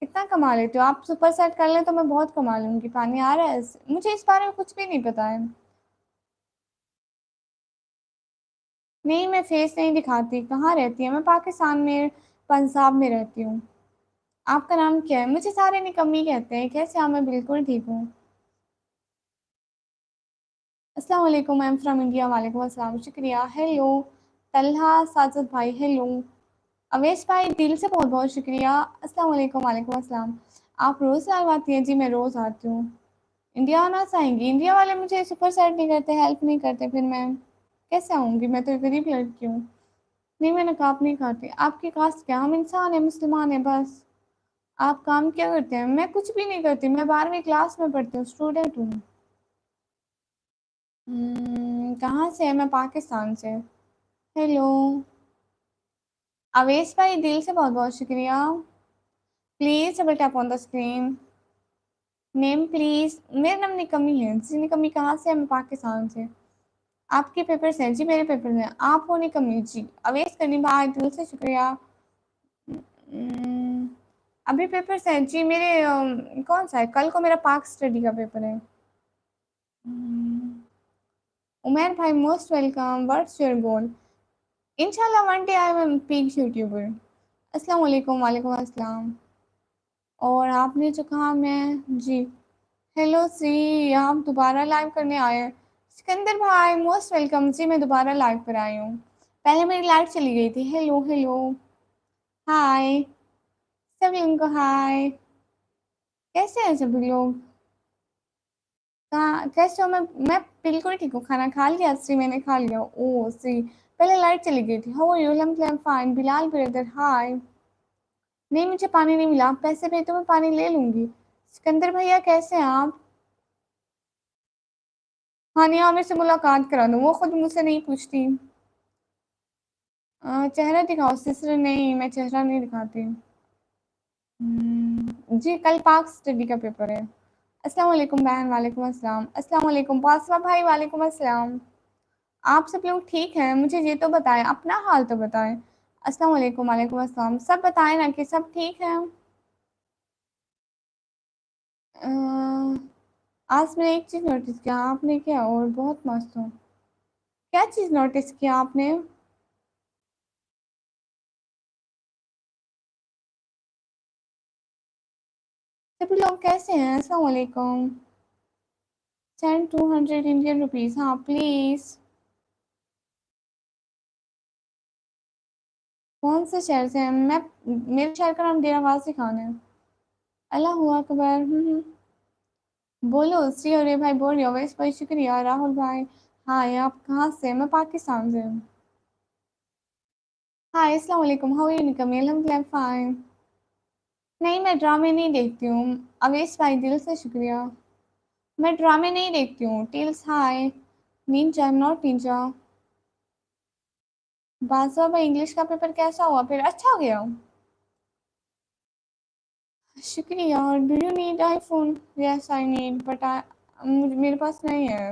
कितना कमा लेते हो आप? सुपर सेट कर ले तो मैं बहुत कमा लूंगी। पानी आ रहा है? मुझे इस बारे में कुछ भी नहीं पता है। नहीं, मैं फेस नहीं दिखाती। कहाँ रहती है? मैं पाकिस्तान में, पंजाब में रहती हूँ। आपका नाम क्या है? मुझे सारे निकम्मी कहते हैं। कैसे? हाँ, मैं बिल्कुल ठीक हूँ। अस्सलाम वालेकुम, आई एम फ्रॉम इंडिया। वालेकुम अस्सलाम, शुक्रिया। हेलो तलहा साजिद भाई, हेलो। अवेश भाई, दिल से बहुत बहुत शुक्रिया। अस्सलाम वालेकुम। वालेकुम अस्सलाम। आप रोज़ लाइव आती हैं? जी, मैं रोज़ आती हूँ। इंडिया आना चाहेंगी? इंडिया वाले मुझे सुपर सेट नहीं करते, हेल्प नहीं करते, फिर मैं कैसे आऊँगी? मैं तो गरीब लड़की हूँ। नहीं, मैं नकाब नहीं खाती। आपकी कास्ट क्या? हम इंसान है, मुसलमान है, बस। आप काम क्या करते हैं? मैं कुछ भी नहीं करती। मैं 12वीं क्लास में पढ़ती हूँ, स्टूडेंट हूँ। कहाँ से है? मैं पाकिस्तान से। हेलो अवेश भाई, दिल से बहुत बहुत शुक्रिया। Please double tap on the screen. Name please. मेरा नाम निकमी है जी। निकमी कहाँ से है? मैं पाकिस्तान से। आपके पेपर्स हैं जी? मेरे पेपर हैं। आप हो निकमी जी? अवेश करनी भाई, दिल से शुक्रिया। हम्म, अभी पेपर्स हैं जी मेरे। कौन सा है? कल को मेरा पाक स्टडी का पेपर है। हम्म, उमैर भाई, most welcome. What's your goal? इंशाल्लाह one day I am big YouTuber. अस्सलाम वालेकुम। वालेकुम अस्सलाम। और आपने जो कहा, मैं जी। हेलो सी, आप दोबारा लाइव करने आए हैं? सिकंदर भाई, मोस्ट वेलकम जी। मैं दोबारा लाइव पर आई हूँ। पहले मेरी लाइव चली गई थी। Hello hello. हाय। सभी उनको हाय। कैसे हैं सभी लोग? कहाँ कैसे हो? मैं बिल्कुल ठीक हूँ। खाना खा लिया? सी, मैंने खा लिया। ओ सी, पहले लाइट चली गई थी। How are you? I am fine. Bilal brother, hi. नहीं, मुझे पानी नहीं मिला। आप पैसे भेज तो मैं पानी ले लूंगी। सिकंदर भैया, कैसे हैं आप? हानिया आमिर से मुलाकात करा दूँ, वो खुद मुझसे नहीं पूछती। चेहरा दिखाओ सिस्टर। नहीं, मैं चेहरा नहीं दिखाती। जी, कल पाक स्टडी का पेपर है। अस्सलाम वालेकुम बहन। वालेकुम अस्सलाम। अस्सलाम वालेकुम पासवा भाई, वालेकुम अस्सलाम। आप सब लोग ठीक हैं? मुझे ये तो बताएं, अपना हाल तो बताएं। अस्सलाम वालेकुम। वालेकुम अस्सलाम। सब बताएं ना कि सब ठीक हैं। अ, आज मैंने एक चीज़ नोटिस किया। आपने क्या? और बहुत मस्त हो। क्या चीज़ नोटिस किया आपने? सभी लोग कैसे हैं? अस्सलाम वालेकुम। सेंड 200 इंडियन रुपीज, हाँ प्लीज। कौन से शहर से हैं? मैं, मेरे शहर का नाम डेरावासी खान है। अल्लाह अकबर। बोलो श्री, अरे भाई बोल रही हो, वैसे भाई शुक्रिया। राहुल भाई, हाय, आप कहाँ से? मैं पाकिस्तान से हूँ। हाय, अस्सलाम वालेकुम, हाउ आर यू निकमी? अल्हम्दुलिल्लाह फाइन। नहीं, मैं ड्रामे नहीं देखती हूँ। अवेश भाई दिल से शुक्रिया। मैं ड्रामे नहीं देखती हूँ। टिल्स hi. Ninja, I am not ninja. बासवा भाई, इंग्लिश का पेपर कैसा हुआ फिर? अच्छा हो गया? शुक्रिया। Do you need iPhone? Yes I need, but मेरे पास नहीं है।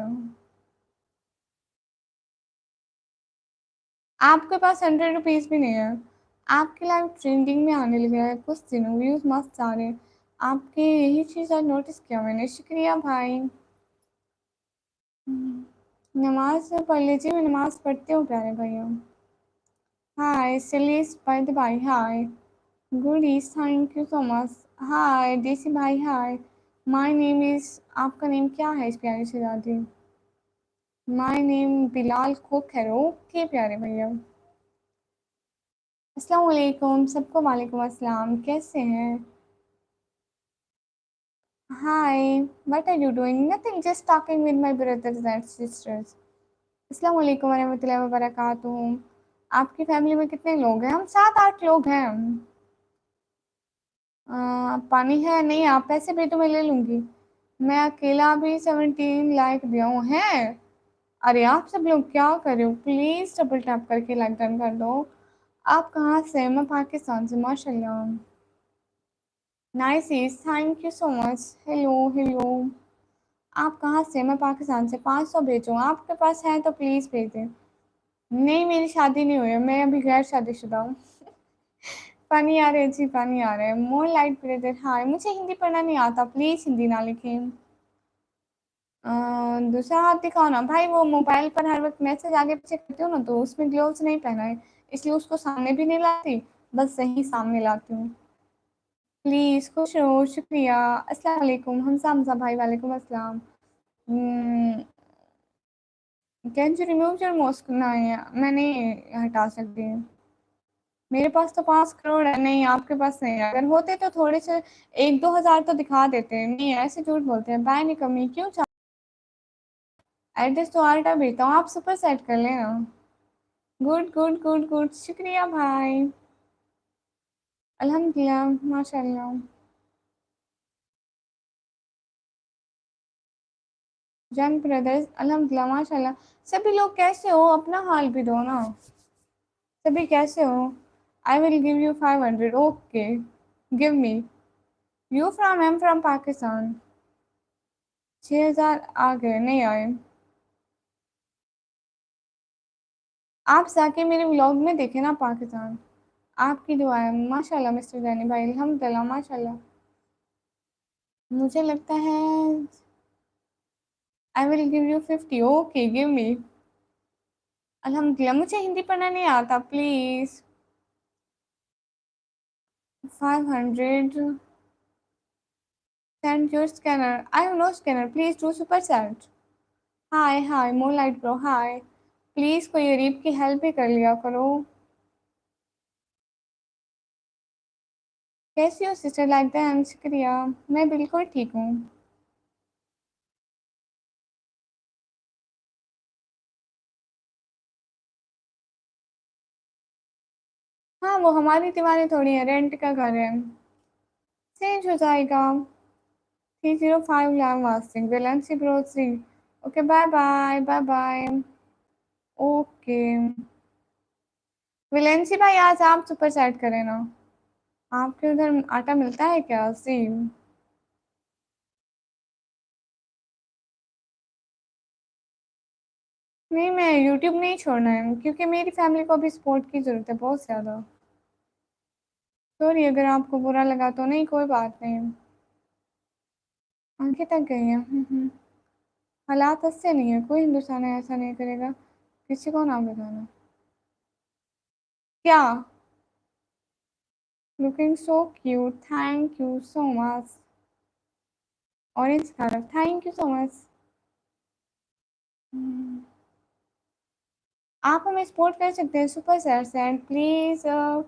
आपके पास 100 रुपीज भी नहीं है? आपके लाइव ट्रेंडिंग में आने लगा है कुछ दिनों, व्यूज मस्त आ रहे हैं आपके। यही चीज़ आज नोटिस किया मैंने। शुक्रिया भाई। नमाज पढ़ लीजिए, मैं नमाज पढ़ती हूँ प्यारे भैया। हाय सिलीस बर्द भाई, hi. Good is, thank you so much. Hi Desi भाई, हाय। माय नेम इज, आपका नेम क्या है इस प्यारी शहजादी? माय नेम बिलाल कुक है। ओके प्यारे भैया। अस्सलाम वालेकुम सबको, वालेकुम अस्सलाम, कैसे हैं? Hi, what are you doing? Nothing, just talking with my brothers and sisters. अस्सलाम वालेकुम वरहमतुल्लाहि वबरकातुहू। आपकी फैमिली में कितने लोग हैं? हम 7-8 लोग हैं। पानी है? नहीं, आप पैसे भी तो मैं ले लूंगी। मैं अकेला भी 17 लाइक दिया हूँ है। अरे आप सब लोग क्या कर रहे हो? प्लीज डबल टैप करके लाइक डन कर दो। आप कहाँ से? मैं पाकिस्तान से, माशाल्लाह। Nice, thank you so much. Hello hello. आप कहाँ से? मैं पाकिस्तान से। 500 भेजो, आपके पास है तो प्लीज भेज दें। नहीं, मेरी शादी नहीं हुई है, मैं अभी गैर शादीशुदा हूँ। पानी आ रहा है जी, पानी आ रहा है। मोर लाइट ब्रदर, हाँ मुझे हिंदी पढ़ना नहीं आता, प्लीज हिंदी ना लिखें। दूसरा हाथ दिखाओ ना भाई, वो मोबाइल पर हर वक्त मैसेज आगे पीछे करती हूँ ना, तो उसमें ग्लोव्स नहीं पहना है, इसलिए उसको सामने भी नहीं लाती, बस सही सामने लाती हूँ। प्लीज खुश रहो, शुक्रिया। अस्सलाम वालेकुम हमजा, हमजा भाई, वालेकुम अस्सलाम। Can you remove your mask? नहीं, मैं नहीं हटा सकती। मेरे पास तो 5 करोड़ है। नहीं, आपके पास नहीं है। अगर होते तो थोड़े से 1-2 हज़ार तो दिखा देते। नहीं, ऐसे झूठ बोलते हैं। बाय निकम्मी, क्यों एड्रेस तो आल्टा भेजता हूँ, आप सुपर सेट कर लेना। गुड गुड गुड गुड, शुक्रिया भाई। अल्हम्दुलिल्लाह, माशाल्लाह। जंग ब्रदर्स, अल्हम्दुलिल्लाह माशाल्लाह। सभी लोग कैसे हो? अपना हाल भी दो ना। सभी कैसे हो? आई will give you 500। Okay, give me. You from? I am from Pakistan. 6,000 आ गए? नहीं आए। आप जाके मेरे व्लॉग में देखे ना पाकिस्तान। आपकी दुआ है, माशाल्लाह मिस्टर जैनी भाई, अल्हम्दुलिल्लाह माशाल्लाह। मुझे लगता है आई विल गिव यू 50। ओके, गिव मी। अल्हम्दुलिल्लाह, मुझे हिंदी पढ़ना नहीं आता, please. 500। Send your scanner, I have no scanner, please do super chat. Hi hi moonlight bro, hi. Please कोई गरीब की हेल्प भी कर लिया करो। कैसी हो सिस्टर? लाइक दैट, शुक्रिया। मैं बिल्कुल ठीक हूँ। हाँ, वो हमारी दीवारें थोड़ी है, रेंट का घर है। चेंज हो जाएगा। 305 लैम वास्टिंग, वेलेंसी bro 3। Okay, bye bye bye bye. Okay. वेलेंसी भाई, आज आप सुपर चैट करें ना। आपके उधर आटा मिलता है क्या? सी। नहीं, मैं यूट्यूब नहीं छोड़ना है, क्योंकि मेरी फैमिली को भी सपोर्ट की ज़रूरत है बहुत ज़्यादा। सॉरी अगर आपको बुरा लगा तो। नहीं, कोई बात नहीं। आंखें तक गई हैं। हालात अच्छे नहीं है, कोई हिंदुस्तान ऐसा नहीं करेगा। किसी को ना बताना। क्या? Looking so cute, thank you so much. Orange colour, thank you so much. आप हमें सपोर्ट कर सकते हैं सुपर सैर से, and please 100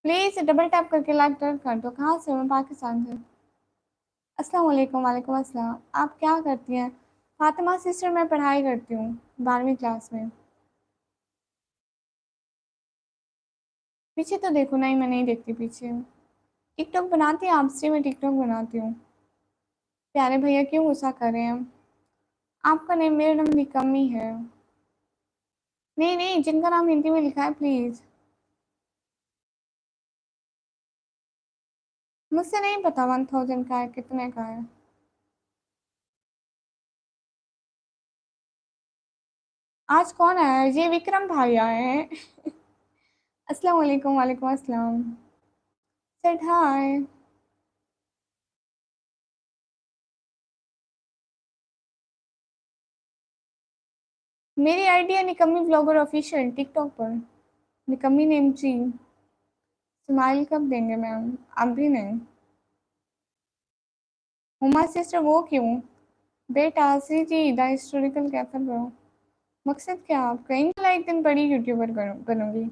please double tap करके लाइक कर दो। कहाँ से हो? मैं पाकिस्तान से। अस्सलाम वालेकुम। वालेकुम अस्सलाम। आप क्या करती हैं? फातिमा सिस्टर, मैं पढ़ाई करती हूँ 12वीं क्लास में। पीछे तो देखो। नहीं, मैं नहीं देखती पीछे। टिकटॉक बनाती हैं आप? से मैं टिकटॉक बनाती हूँ। प्यारे भैया क्यों गुस्सा कर रहे हैं? आपका नेम मेरा नाम निकम्मी है। नहीं नहीं, जिनका नाम हिंदी में लिखा है प्लीज। मुझसे नहीं पता 1000 का है कितने का है। आज कौन आया है? ये विक्रम भाई आए हैं। अस्सलाम वालेकुम। वालेकुम अस्सलाम। सेड हाय। मेरी आईडी है निकम्मी ब्लॉगर ऑफिशियल टिकटॉक पर। निकम्मी नेम जी। स्माइल कब देंगे मैम? अभी नहीं। हुमा सिस्टर वो क्यों? बेटा सी जी द हिस्टोरिकल कैफे ब्रो। मकसद क्या आपका? इंशाल्लाह एक दिन बड़ी यूट्यूबर बनूंगी।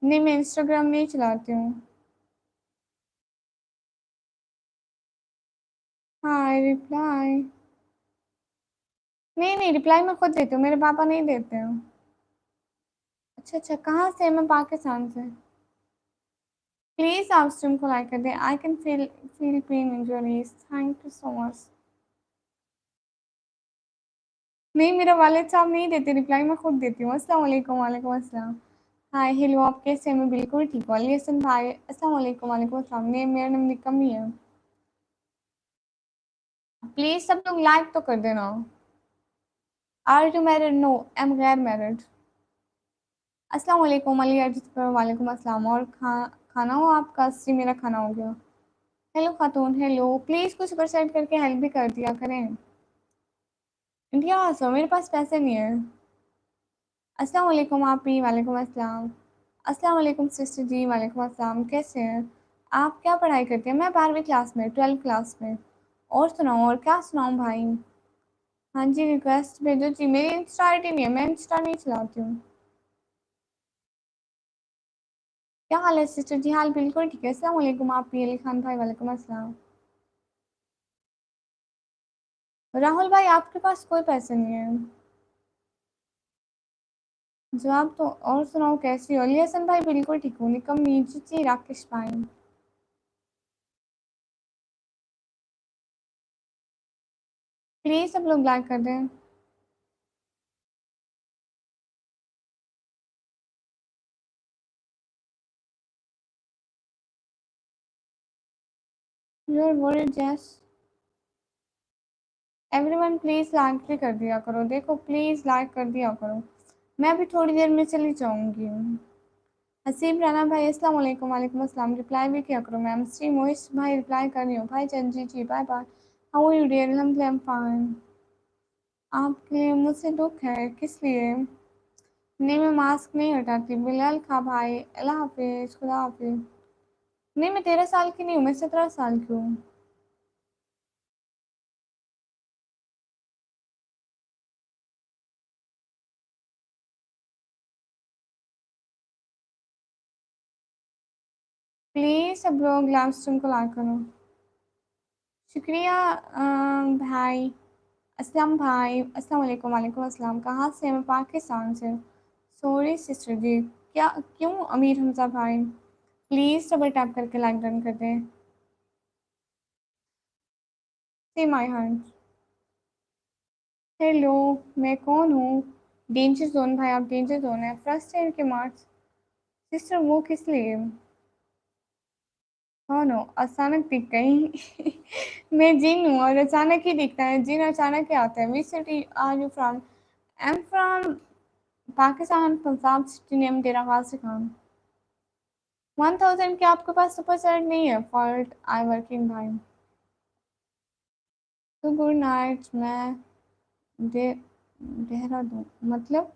नहीं, मैं इंस्टाग्राम नहीं चलाती हूँ। हाँ, रिप्लाई। नहीं नहीं, रिप्लाई मैं खुद देती हूँ, मेरे पापा नहीं देते हैं। अच्छा अच्छा, कहाँ से? मैं पाकिस्तान से। प्लीज आप स्ट्रीम को लाइक कर दें। I can feel pain injuries, thank you so much. नहीं, मेरा वालिद साहब नहीं देते रिप्लाई, मैं खुद देती हूँ। अस्सलाम वालेकुम। वालेकुम अस्सलाम। हाय हेलो, आप कैसे हैं? मैं बिल्कुल ठीक हूँ। अली हसन भाई अस्सलाम वालेकुम। वालेकुम अस्सलाम। ने मेरा नाम निकम ही है। प्लीज सब लोग लाइक तो कर देना। Are you married? No, I am गैर मैरिड। अस्सलाम वालेकुम अली अर्जित पर। वालेकुम अस्सलाम। और खाना हो आपका? जी मेरा खाना हो गया। Hello Khatoon, hello. प्लीज कुछ परसेंट करके हेल्प भी कर दिया करें। इंडिया आ जाओ, मेरे पास पैसे नहीं है। अस्सलाम वालेकुम आप ही। वालेकुम अस्सलाम। अस्सलाम वालेकुम सिस्टर जी। वालेकुम अस्सलाम। कैसे हैं आप? क्या पढ़ाई करते हैं? मैं 12वीं क्लास में, 12th क्लास में। और सुनाओ, और क्या सुनाऊं भाई? हाँ जी, रिक्वेस्ट भेजो जी। मेरी इंस्टा आईडी नहीं है, मैं इंस्टा नहीं चलाती हूँ। क्या हाल है सिस्टर जी? हाल बिल्कुल ठीक है। अस्सलाम वालेकुम आप ही। अली खान भाई वालेकुम अस्सलाम। राहुल भाई आपके पास कोई पैसे नहीं है। जवाब तो। और सुनाओ कैसी हो? अली हसन भाई बिल्कुल ठीक हूँ। निकम नीची राकेश भाई। प्लीज सब लोग लाइक कर दें। यूर वर्ड जैस। एवरीवन प्लीज लाइक भी कर दिया करो। देखो प्लीज लाइक कर दिया करो। मैं भी थोड़ी देर में चली जाऊंगी। हसीब राना भाई अस्सलाम वालेकुम। वालेकुम अस्सलाम। रिप्लाई भी किया करो मैम। श्री मोहिश भाई रिप्लाई कर रही हूँ। भाई चंजी ji bye bye. How are you dear? अल्हम्दुलिल्लाह आई एम फाइन। आपके लिए मुझसे दुख है, किस लिए? नहीं, मैं मास्क नहीं हटाती। बिलाल खा भाई, अल्लाह हाफिज, खुदा हाफिज। नहीं, मैं 13 साल की नहीं हूँ, मैं 17 साल की हूँ। प्लीज सब लोग लाइव स्ट्रीम को लाइक करो। शुक्रिया भाई। अस्सलाम भाई। अस्सलाम वालेकुम। वालेकुम अस्सलाम। कहाँ से? मैं पाकिस्तान से। सॉरी सिस्टर जी। क्या? क्यों अमीर हमजा भाई? प्लीज डबल टैप करके लाइक डन कर दें। सी माई हैंड। हेलो। मैं कौन हूँ? डेंजर जोन भाई, आप डेंजर जोन है। फर्स्ट ईयर के मार्क्स। सिस्टर वो किस लिए? कौन हो? अचानक दिख गई। मैं जिन हूँ और अचानक ही दिखता है। जिन अचानक ही आता है। Which city are you from? I am from Pakistan, Punjab city name Dera Ghazi Khan. 1000 के आपके पास सुपर चैट नहीं है? फॉल्ट आई वर्किंग भाई। तो गुड नाइट। मैं दे देहरादून मतलब।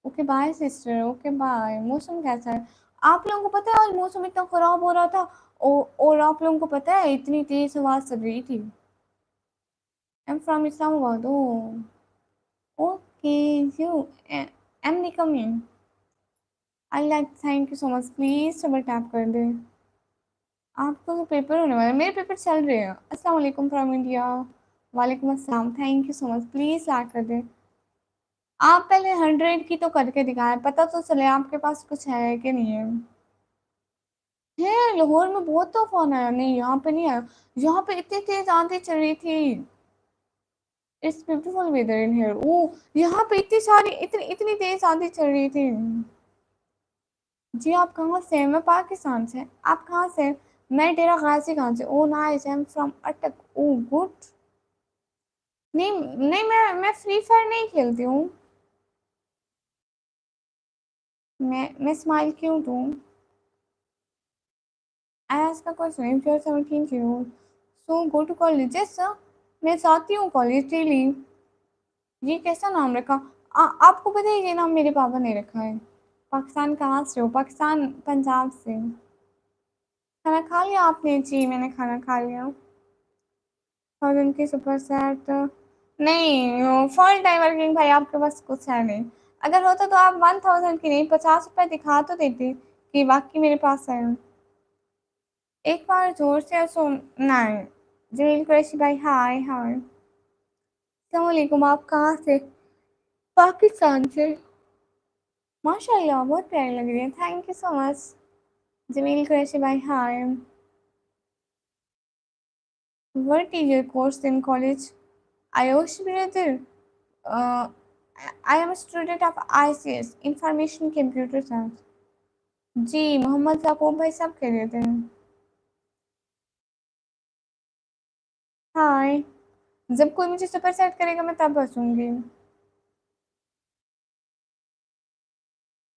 Okay bye sister. Okay bye. मौसम कैसा है? आप लोगों को पता है आज मौसम इतना खराब हो रहा था, और आप लोगों को पता है इतनी तेज हवा चल रही थी। I'm from Islamabad. Oh, okay. I'm coming. I like. Thank you so much. Please double tap कर दें। आपको तो पेपर होने वाला है, मेरे पेपर चल रहे हैं। अस्सलाम वालेकुम फ्रॉम इंडिया। वालेकुम अस्सलाम। Thank you so much. Please like कर दें। आप पहले 100 की तो करके दिखाएं, पता तो चले आपके पास कुछ है कि नहीं है। लाहौर में बहुत तूफान आया। नहीं, यहाँ पे नहीं आया। यहाँ पे इतनी तेज आंधी चल रही थी। It's beautiful weather in here. Oh, यहाँ पे इतनी सारी इतनी इतनी तेज आंधी चल रही थी। जी आप कहाँ से हैं? मैं पाकिस्तान से। आप कहाँ से हैं? मैं डेरा गाजी खान से। ओ नाइस, आई एम फ्रॉम अटक। ओ गुड। नहीं नहीं, मैं फ्री फायर नहीं खेलती हूँ। मैं स्माइल क्यों दूँ? I ask a question, if you are 17 so go to college. Yes sir, मैं जाती हूँ कॉलेज डेली। ये कैसा नाम रखा? आपको पता है ये नाम मेरे पापा ने रखा है। पाकिस्तान कहाँ से हो? पाकिस्तान पंजाब से। खाना खा लिया आपने? जी मैंने खाना खा लिया। और उनकी सुपर सेट नहीं, फुल टाइम वर्किंग भाई आपके पास कुछ है नहीं। अगर होता तो आप 1000 की नहीं 50 रुपए दिखा तो देती कि वाकई मेरे पास है। एक बार जोर से सुन। नहीं। जमील कुरैशी भाई, हाय हाय। अस्सलाम वालेकुम। आप कहाँ से? पाकिस्तान से। माशाल्लाह बहुत प्यारी लग रही है। Thank you so much. Jameel Qureshi भाई, hi. What is your course in college? Ayush brother, uh, I am a student of ICS, Information Computer Science। जी मोहम्मद याकूब भाई सब कह रहे थे। हाय। जब कोई मुझे सुपर सेट करेगा मैं तब हंसूंगी।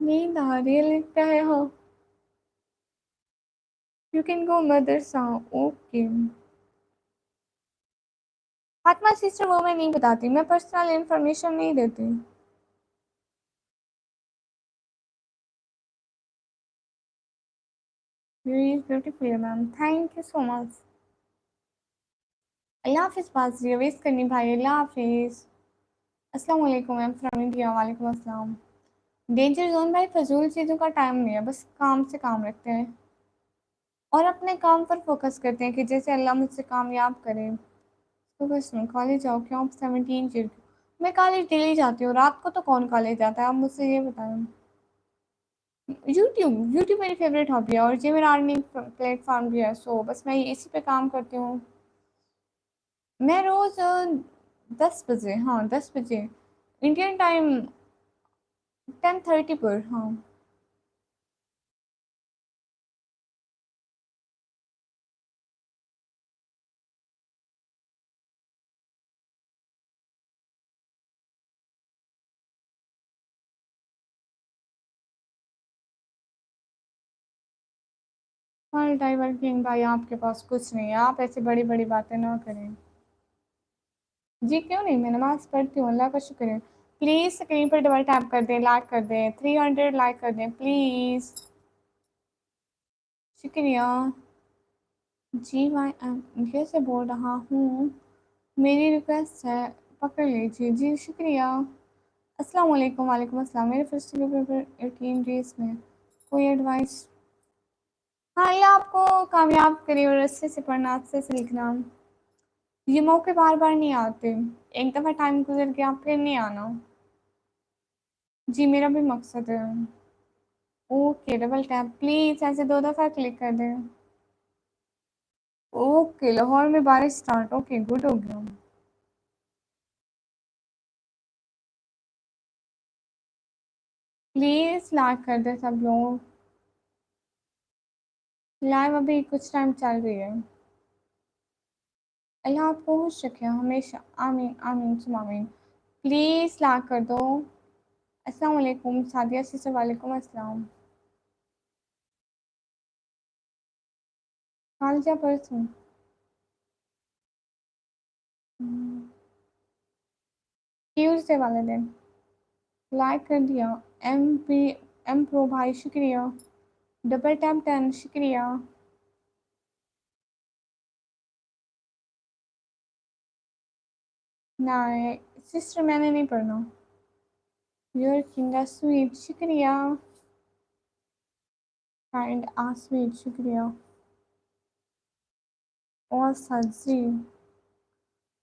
नींद आ रही है लगता है। हाँ, यू कैन गो मदरसा। ओके। फातिमा सिस्टर वो मैं नहीं बताती, मैं पर्सनल इंफॉर्मेशन नहीं देती। You is beautiful ma'am, thank you so much. अल्लाह हाफिज़। बात वेस्ट करनी भाई, अल्लाह हाफिज़। अस्सलाम वालेकुम मैम फ्रॉम इंडिया। वालेकुम अस्सलाम। डेंजर जोन भाई फजूल चीज़ों का टाइम नहीं है, बस काम से काम रखते हैं और अपने काम पर फोकस करते हैं कि जैसे अल्लाह मुझसे कामयाब करे। तो बस नहीं, कॉलेज जाओ क्यों? आप 17 चिढ़ क्यों? मैं कॉलेज डेली जाती हूँ, रात को तो कौन कॉलेज जाता है? आप मुझसे ये बताएं। यूट्यूब, यूट्यूब मेरी फेवरेट हॉबी है और ये मेरा अर्निंग प्लेटफॉर्म भी है। सो बस मैं इसी पे काम करती हूँ। मैं रोज़ 10 बजे, हाँ 10 बजे इंडियन टाइम, 10:30 पर। हाँ, हाँ डाइवर्किंग भाई आपके पास कुछ नहीं है, आप ऐसी बड़ी बड़ी बातें ना करें। जी क्यों नहीं, मैं नमाज पढ़ती हूँ, अल्लाह का शुक्र है। प्लीज़ स्क्रीन पर डबल टैप कर दें, लाइक कर दें, 300 लाइक कर दें प्लीज़। शुक्रिया। जी मैं कैसे बोल रहा हूँ, मेरी रिक्वेस्ट है, पकड़ लीजिए। जी शुक्रिया। अस्सलाम वालेकुम। वालेकुम अस्सलाम। मेरे फेस्टिवल पेपर 18 डेज में कोई एडवाइस? हाँ, अल्लाह आपको कामयाब करे और अच्छे से पढ़ना, अच्छे से लिखना। ये मौके बार बार नहीं आते, एक दफ़ा टाइम गुजर गया फिर नहीं आना। जी मेरा भी मकसद है। ओके डबल टैप प्लीज़, ऐसे 2 दफ़ा क्लिक कर दें। ओके, लाहौर में बारिश स्टार्ट। ओके गुड हो गया। प्लीज़ लाइक कर दे सब लोग। लाइव अभी कुछ टाइम चल रही है। अल्लाह आपको खुश रखे हमेशा, आमीन आमीन सुम आमीन। प्लीज़ लाइक कर दो। अस्सलाम वालेकुम सादिया सिस्टर, वालेकुम अस्सलाम। कल या परसों? ट्यूसडे वाले दिन। लाइक कर दिया। एम पी एम प्रो भाई शुक्रिया। डबल टैप डन, शुक्रिया। ना सिस्टर मैंने नहीं पढ़ना। योर किंडा स्वीट, शुक्रिया। काइंड आ स्वीट, शुक्रिया। और सजी,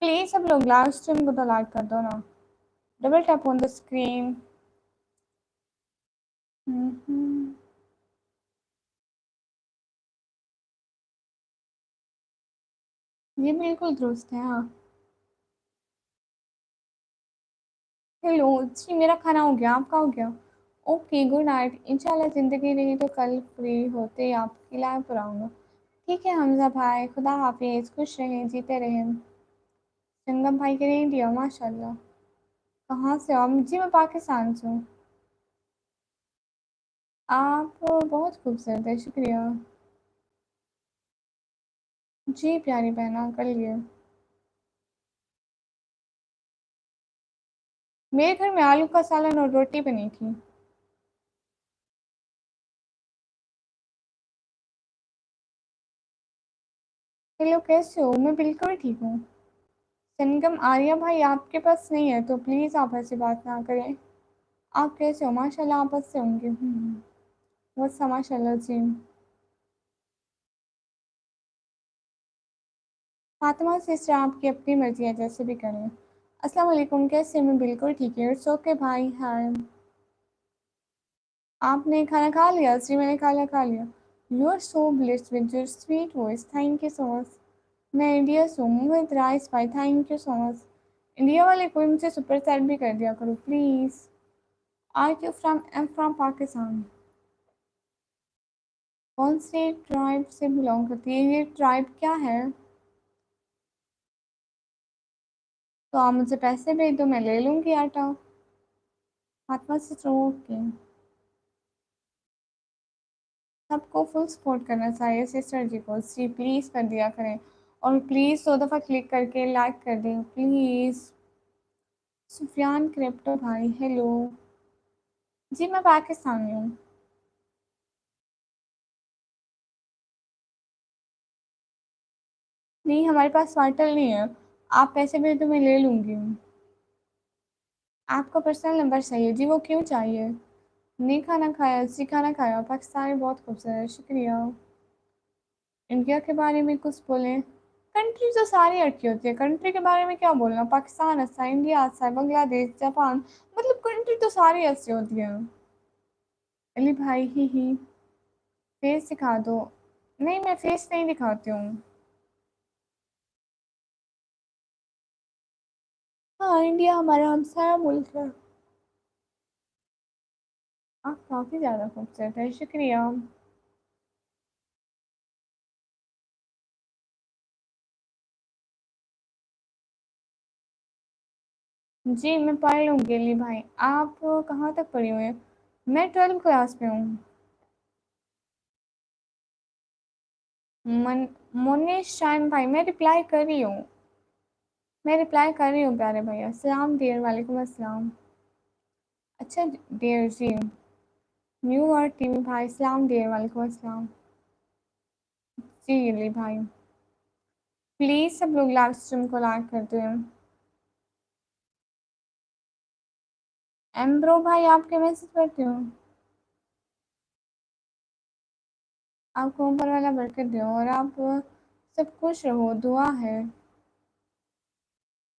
प्लीज सब लोग लाइव स्ट्रीम को तो लाइक कर दो ना। Double tap on the screen. ये बिल्कुल दुरुस्त है, हाँ। हेलो जी, मेरा खाना हो गया, आपका हो गया? Okay, good night. इंशाल्लाह ज़िंदगी रही तो कल फ्री होते ही आपकी लाइव पर आऊँगा। ठीक है हमजा भाई, खुदा हाफिज़, खुश रहें, जीते रहें। संगम भाई के नहीं दिया, माशाल्लाह। कहाँ से हो आप? जी मैं पाकिस्तान से हूँ। आप बहुत खूबसूरत है, शुक्रिया। जी प्यारी बहना, कर लिए। मेरे घर में आलू का सालन और रोटी बनी थी। हेलो, कैसे हो? मैं बिल्कुल ठीक हूँ। संगम आर्या भाई आपके पास नहीं है तो प्लीज़ आप ऐसी बात ना करें। आप कैसे हो? माशाल्लाह आप अच्छे होंगे। बस माशाल्लाह जी। फातिमा सिस्टर, आपकी अपनी मर्जी है, जैसे भी करें। अस्सलाम वालेकुम, कैसे? मैं बिल्कुल ठीक है। इट्स ओके भाई, हाय। आपने खाना खा लिया? जी मैंने खाना खा लिया। You are so blessed with your sweet voice, thank you so much. मैं इंडिया से हूँ विद राइस भाई, thank you so much. India वाले कोई मुझे सुपर चैट भी कर दिया करो please. Are you from? I am from Pakistan. कौन से ट्राइब से बिलोंग करती है ये ट्राइब, क्या है? तो आप मुझे पैसे भेज दो, मैं ले लूँगी आटा। फातिमा से ओके। सबको फुल सपोर्ट करना चाहिए सिस्टर जी को, जी प्लीज़ कर दिया करें। और प्लीज़ 100 दफ़ा क्लिक करके लाइक कर दें प्लीज़। सुफियान क्रिप्टो भाई, हेलो। जी मैं पाकिस्तानी हूँ। नहीं हमारे पास वाइटल नहीं है। आप पैसे भेज दो, मैं ले लूँगी। आपका पर्सनल नंबर चाहिए जी, वो क्यों चाहिए? नहीं खाना खाया जी, खाना खाया। पाकिस्तानी बहुत खूबसूरत है, शुक्रिया। इंडिया के बारे में कुछ बोलें। कंट्री तो सारी अटकी होती है, कंट्री के बारे में क्या बोलना। पाकिस्तान अच्छा है, इंडिया अच्छा है, बांग्लादेश, जापान, मतलब कंट्री तो सारी अच्छी होती है। अली भाई, ही फेस दिखा दो। नहीं मैं फेस नहीं दिखाती हूँ। हाँ इंडिया हमारा हमसाया मुल्क है। आप काफ़ी ज़्यादा खूबसूरत है, शुक्रिया। जी मैं पढ़ लूँगी अली भाई। आप कहाँ तक पढ़ी हुई हैं? मैं 12th क्लास में हूँ। मन मोनिश शाइन भाई, मैं रिप्लाई कर रही हूँ। मैं रिप्लाई कर रही हूँ प्यारे भैया। सलाम डियर, वालेकुम अस्सलाम। अच्छा डियर जी। न्यू और टीवी भाई, सलाम डियर, वालेकुम अस्सलाम। जी अली भाई, प्लीज़ सब लोग लाइव स्ट्रीम को लाइक कर दें। एम्ब्रो भाई आपके मैसेज पढ़ती हूँ। आपको ऊपर वाला बरकत दे और आप सब खुश रहो, दुआ है।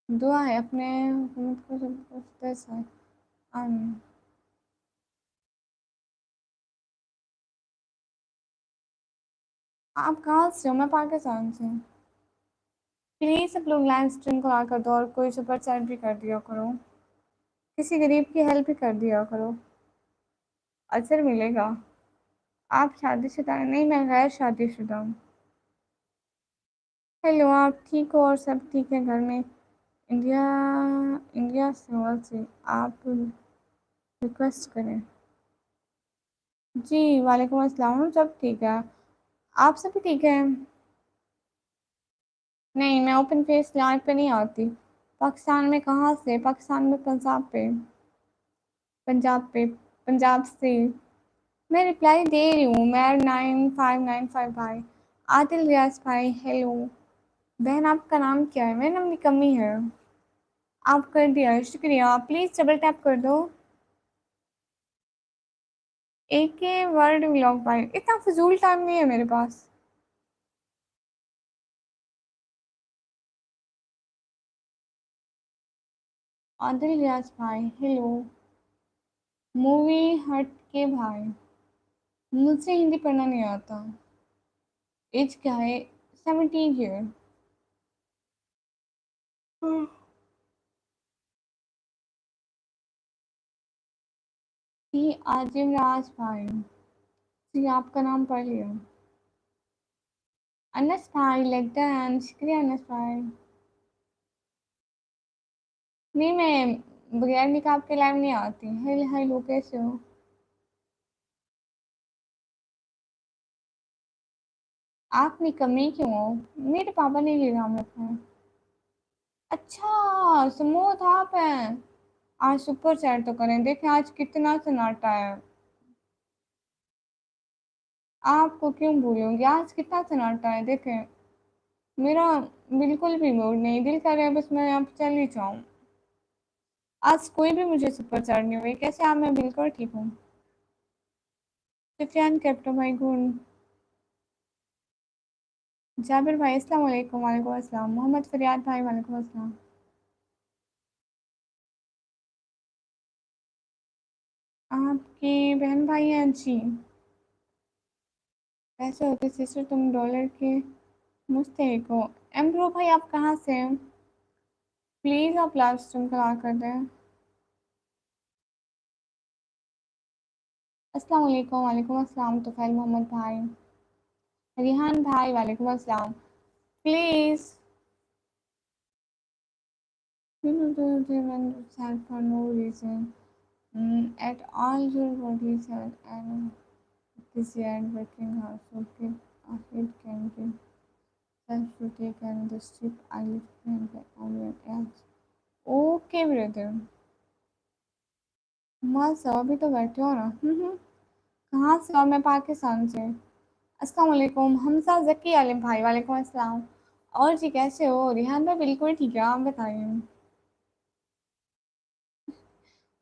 दुआ है अपने हुकूमत को सब कुछ दस है। आमीन। आप कहाँ से हो? मैं पाकिस्तान से हूँ। प्लीज़ सब लोग लाइव स्ट्रीम को लाइक कर दो और कोई सुपर चैट भी कर दिया करो। किसी गरीब की हेल्प भी कर दिया करो, अजर मिलेगा। आप शादीशुदा हैं? नहीं मैं गैर शादीशुदा हूँ। हेलो, आप ठीक हो? और सब ठीक है घर में? इंडिया, इंडिया से हो जी। आप रिक्वेस्ट करें। जी वालेकुम अस्सलाम, हम सब ठीक है। आप सब भी ठीक है? नहीं मैं ओपन फेस लाइव पे नहीं आती। पाकिस्तान में कहाँ से? पाकिस्तान में पंजाब पे। पंजाब पे, पंजाब से। मैं रिप्लाई दे रही हूँ। मैं 9595 भाई। आदिल रियाज भाई हेलो। बहन आपका नाम क्या है? मेरा नाम निकम्मी है। आप कर दिया, शुक्रिया। प्लीज डबल टैप कर दो। एक के वर्ड व्लॉग भाई, इतना फजूल टाइम नहीं है मेरे पास। आदिल रियाज भाई हेलो। मूवी हट के भाई। मुझसे हिंदी पढ़ना नहीं आता। एज क्या है? 17 ईयर। जी आजिम राज भाई। जी आपका नाम पढ़ लिया। अनस भाई लगता है, शुक्रिया अनस भाई। नहीं मैं बगैर निकाब के लाइव नहीं आती। हेलो हेलो कैसे हो? आप निकम्मे क्यों हो? मेरे पापा ने ये नाम रखा है। अच्छा समूह आप हैं। आज सुपर चैट तो करें, देखें आज कितना सन्नाटा है। आपको क्यों भूलूंगी, आज कितना सन्नाटा है देखें। मेरा बिल्कुल भी मूड नहीं, दिल कर रहा है बस मैं अब चल ही जाऊं। आज कोई भी मुझे सुपर चैट नहीं हुई। कैसे आप? मैं बिल्कुल ठीक हूँ। सुफियान कैप्टन भाई गुण। जाबिर भाई अस्सलाम वालेकुम। वालेकुम अस्सलाम। मोहम्मद फरियाद भाई वालेकुम अस्सलाम। आपके बहन भाई हैं जी? कैसे होते सिस्टर तुम डॉलर के मुस्तहिक हो? एम्ब्रो भाई आप कहाँ से हैं? प्लीज़ आप लाइव स्ट्रीम करा कर दें। अस्सलाम वालेकुम। वालेकुम अस्सलाम तुफैल मोहम्मद भाई। रिहान भाई वालेकुम अस्सलाम। Please you know the even sad for no reason at all. Your body sad and this year working hard so keep it can be self to take and the strip I live and the only else. Okay brother। मस्त हो, अभी तो बैठे हो ना। कहाँ से हो? मैं पाकिस्तान से। अस्सलाम वालेकुम हमजा जकी आलिम भाई वालेकुम अस्सलाम। और जी कैसे हो? रिहान भाई बिल्कुल ठीक है, आप बताइए।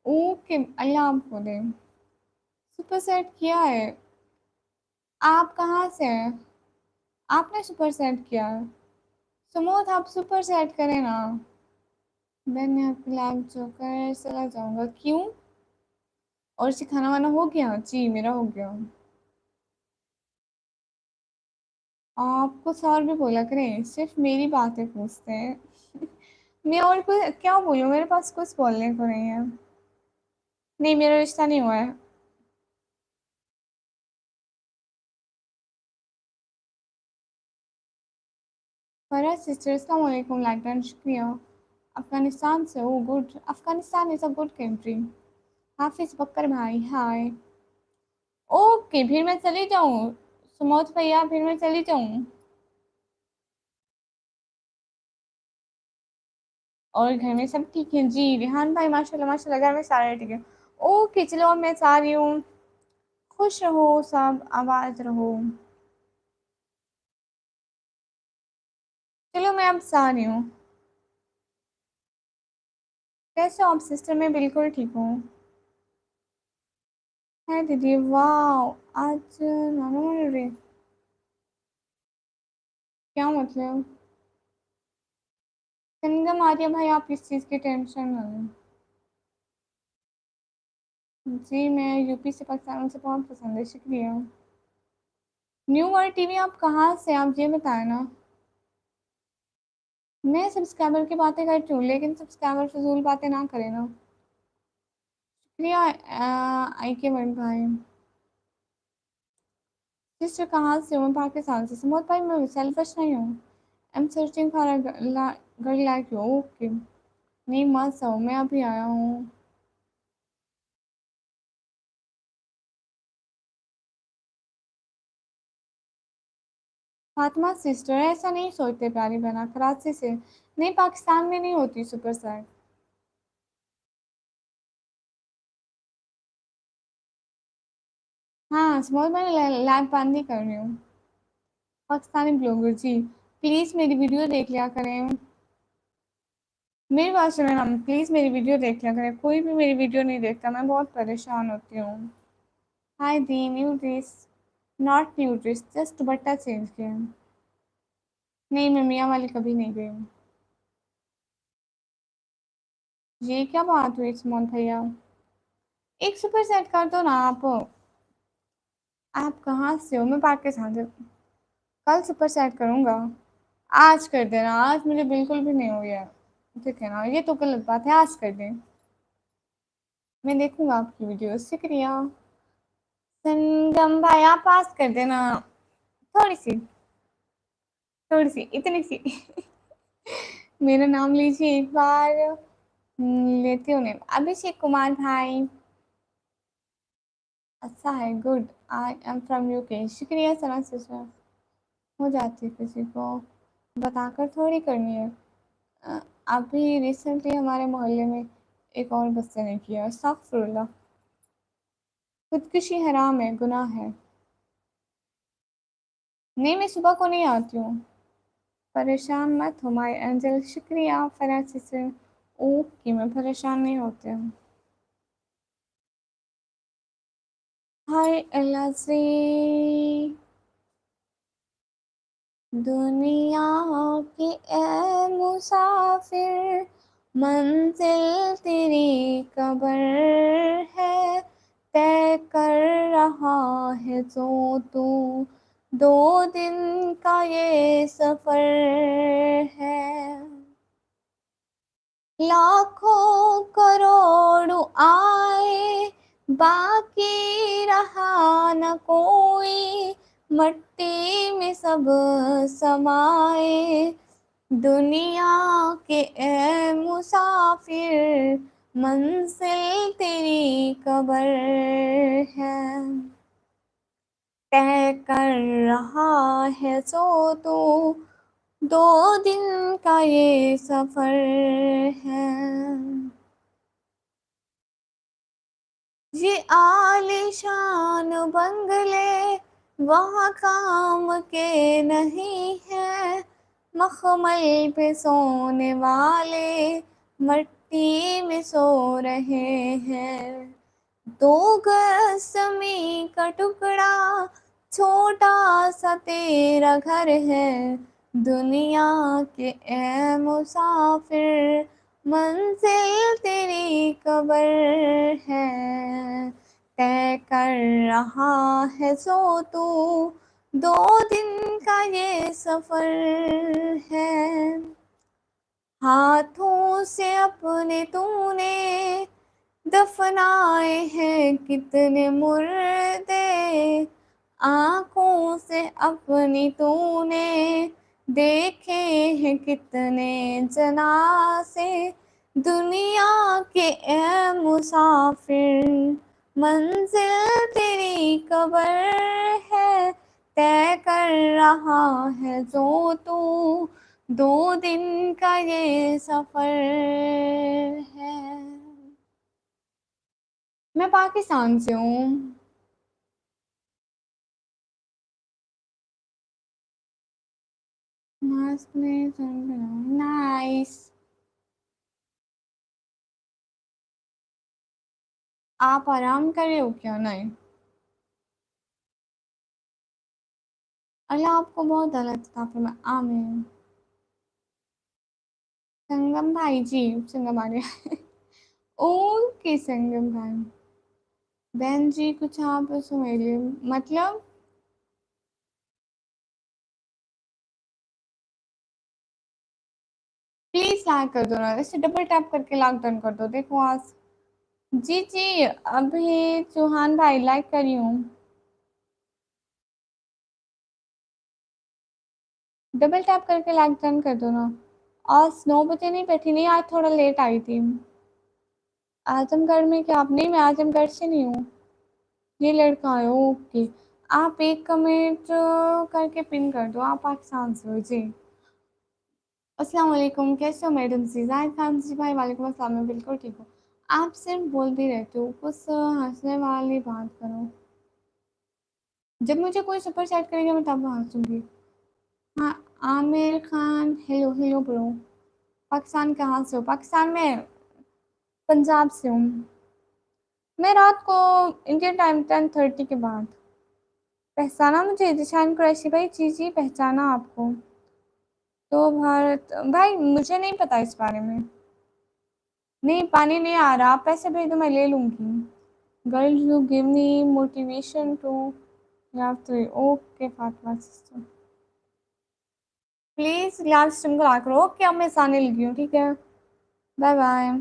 ओके अल्लाह आपको दे। सुपर सेट किया है। आप कहाँ से हैं? आपने सुपर सेट किया है। सुमोद आप सुपर सेट करें ना। मैंने आपकी लाइव जोकर चला जाऊंगा क्यों? और से खाना वाना हो गया? जी मेरा हो गया। आपको सर भी बोला करें, सिर्फ मेरी बातें पूछते हैं। मैं और कुछ क्या बोलूं, मेरे पास कुछ बोलने को नहीं है। नहीं मेरा रिश्ता नहीं हुआ है। फरहत सिस्टर अस्सलाम वालेकुम लाइक शुक्रिया। अफगानिस्तान से हो? Good. Afghanistan is a good country. Hafiz Bakar भाई हाय। ओके फिर मैं चली जाऊँ। सुमोद भैया फिर मैं चली जाऊँ। और घर में सब ठीक है जी? रिहान भाई माशाल्लाह माशाल्लाह घर में सारे ठीक है। ओके चलो अब मैं जा रही हूँ। खुश रहो सब, आवाज रहो। चलो मैं अब जा रही हूँ। कैसे हो आप सिस्टर? मैं बिल्कुल ठीक हूँ। है दीदी वाह आज नाना रे। क्या मतलब? संगम आर्य भाई आप इस चीज़ की टेंशन ना लें। जी मैं यूपी से, पाकिस्तान, मुझे बहुत पसंद है, शुक्रिया। न्यू वर्ल्ड टीवी आप कहाँ से? आप ये बताए ना। मैं सब्सक्राइबर की बातें करती हूँ लेकिन सब्सक्राइबर फजूल बातें ना करें ना। शुक्रिया आई के वन भाई। सिस्टर कहाँ से हो? मैं पाकिस्तान से। समोद भाई मैं सेल्फिश नहीं हूँ। I am searching for a girl like you. Okay. नहीं मत सो, मैं अभी आया हूँ। फातिमा सिस्टर ऐसा नहीं सोचते प्यारी बहना, कराची से। नहीं पाकिस्तान में नहीं होती सुपर सेट। हाँ स्मॉल मैंने लाइव बंद ही कर रही हूँ। पाकिस्तानी ब्लॉगर जी, प्लीज मेरी वीडियो देख लिया करें। मेरी बात सुनो ना, प्लीज मेरी वीडियो देख लिया करें। कोई भी मेरी वीडियो नहीं देखता, मैं बहुत परेशान होती हूँ। हाय दी, new dress. Not new dress, just dupatta change किया है। नहीं मैं मियाँ वाली कभी नहीं गई हूँ। ये क्या बात हुई स्मॉल भैया? एक सुपर सेट कर दो ना आप। आप कहाँ से हो? मैं पाकिस्तान से। कल सुपर सेट करूंगा। आज कर देना, आज मुझे बिल्कुल भी नहीं हुई है। ठीक है ना, ये तो गलत बात है, आज कर दें। मैं देखूंगा आपकी वीडियो, शुक्रिया। संगम भाई आप पास कर देना। थोड़ी सी, थोड़ी सी, इतनी सी। मेरा नाम लीजिए एक बार। लेती हूँ नेम, अभिषेक कुमार भाई। अच्छा है, good. I am from UK, शुक्रिया सना सिस्टर। हो जाती है किसी को, बताकर थोड़ी करनी है। अ, अभी रिसेंटली हमारे मोहल्ले में एक और बच्चे ने किया, अस्तगफुरुल्लाह। खुदकुशी हराम है, गुनाह है। नहीं मैं सुबह को नहीं आती हूँ। परेशान मत हो माय एंजल, शुक्रिया फराज सिस्टर। ओके मैं परेशान नहीं होती हूँ। हाय अल्लाह से दुनिया के ए मुसाफिर, मंजिल तेरी कबर है, तय कर रहा है जो तू, 2 दिन का ये सफर है। लाखों करोड़ों आए, बाकी रहा न कोई, मट्टी में सब समाए, दुनिया के ए मुसाफिर, मंजिल तेरी कबर है, तय कर रहा है सो तू, 2 दिन का ये सफर है। ये आलीशान बंगले वहाँ काम के नहीं है, मखमल पे सोने वाले मट्टी में सो रहे हैं। 2 गज जमीन का टुकड़ा, छोटा सा तेरा घर है, दुनिया के ए मुसाफिर, मंजिल तेरी कबर है, तय कर रहा है सो तू, 2 दिन का ये सफर है। हाथों से अपने तूने दफनाए हैं कितने मुर्दे, आंखों से अपनी तूने देखे हैं कितने जनाज़े, दुनिया के ए मुसाफिर, मंजिल तेरी कबर है, तय कर रहा है जो तू, 2 दिन का ये सफर है। मैं पाकिस्तान से हूँ। मास्क में नाइस। आप आराम कर रहे हो क्या? नहीं, अल्लाह आपको बहुत गलत था फिर। मैं आमीन। संगम भाई जी, संगम आ गया। ओके संगम भाई। बहन जी कुछ आप समझिए, मतलब प्लीज लाइक कर दो ना, इसे डबल टैप करके लाइक डन कर दो, देखो आज। जी जी, अभी चौहान भाई लाइक करी हूँ। डबल टैप करके लाइक डन कर दो ना। आज 9 बजे नहीं बैठी, नहीं आज थोड़ा लेट आई थी। आजमगढ़ में क्या? आप नहीं, मैं आजमगढ़ से नहीं हूँ। ये लड़का है, ओके। आप एक कमेंट करके पिन कर दो, आप पाकिस्तान से हो जी। अस्सलाम वालेकुम, कैसे हो मैडम जी? जाहिद खान जी भाई वालेकुम अस्सलाम, मैं बिल्कुल ठीक हूँ। आप सिर्फ बोलती रहते हो, कुछ हंसने वाली बात करो। जब मुझे कोई सुपर चैट करेगा मैं तब हंसूंगी। हाँ, Aamir Khan, hello hello bro. Pakistan कहाँ से हो? पाकिस्तान में पंजाब से हूँ। मैं रात को इंडियन टाइम 10:30 के बाद। पहचाना मुझे? जिशान कुरैशी भाई, जी जी पहचाना आपको। तो भारत भाई, मुझे नहीं पता इस बारे में। नहीं, पानी नहीं आ रहा, आप पैसे भेज दो मैं ले लूंगी। Girl you give me motivation to love three. Okay Fatima sister, please live stream को ला करो। ओके, अब मैं जाने लगी हूँ, ठीक है, बाय बाय।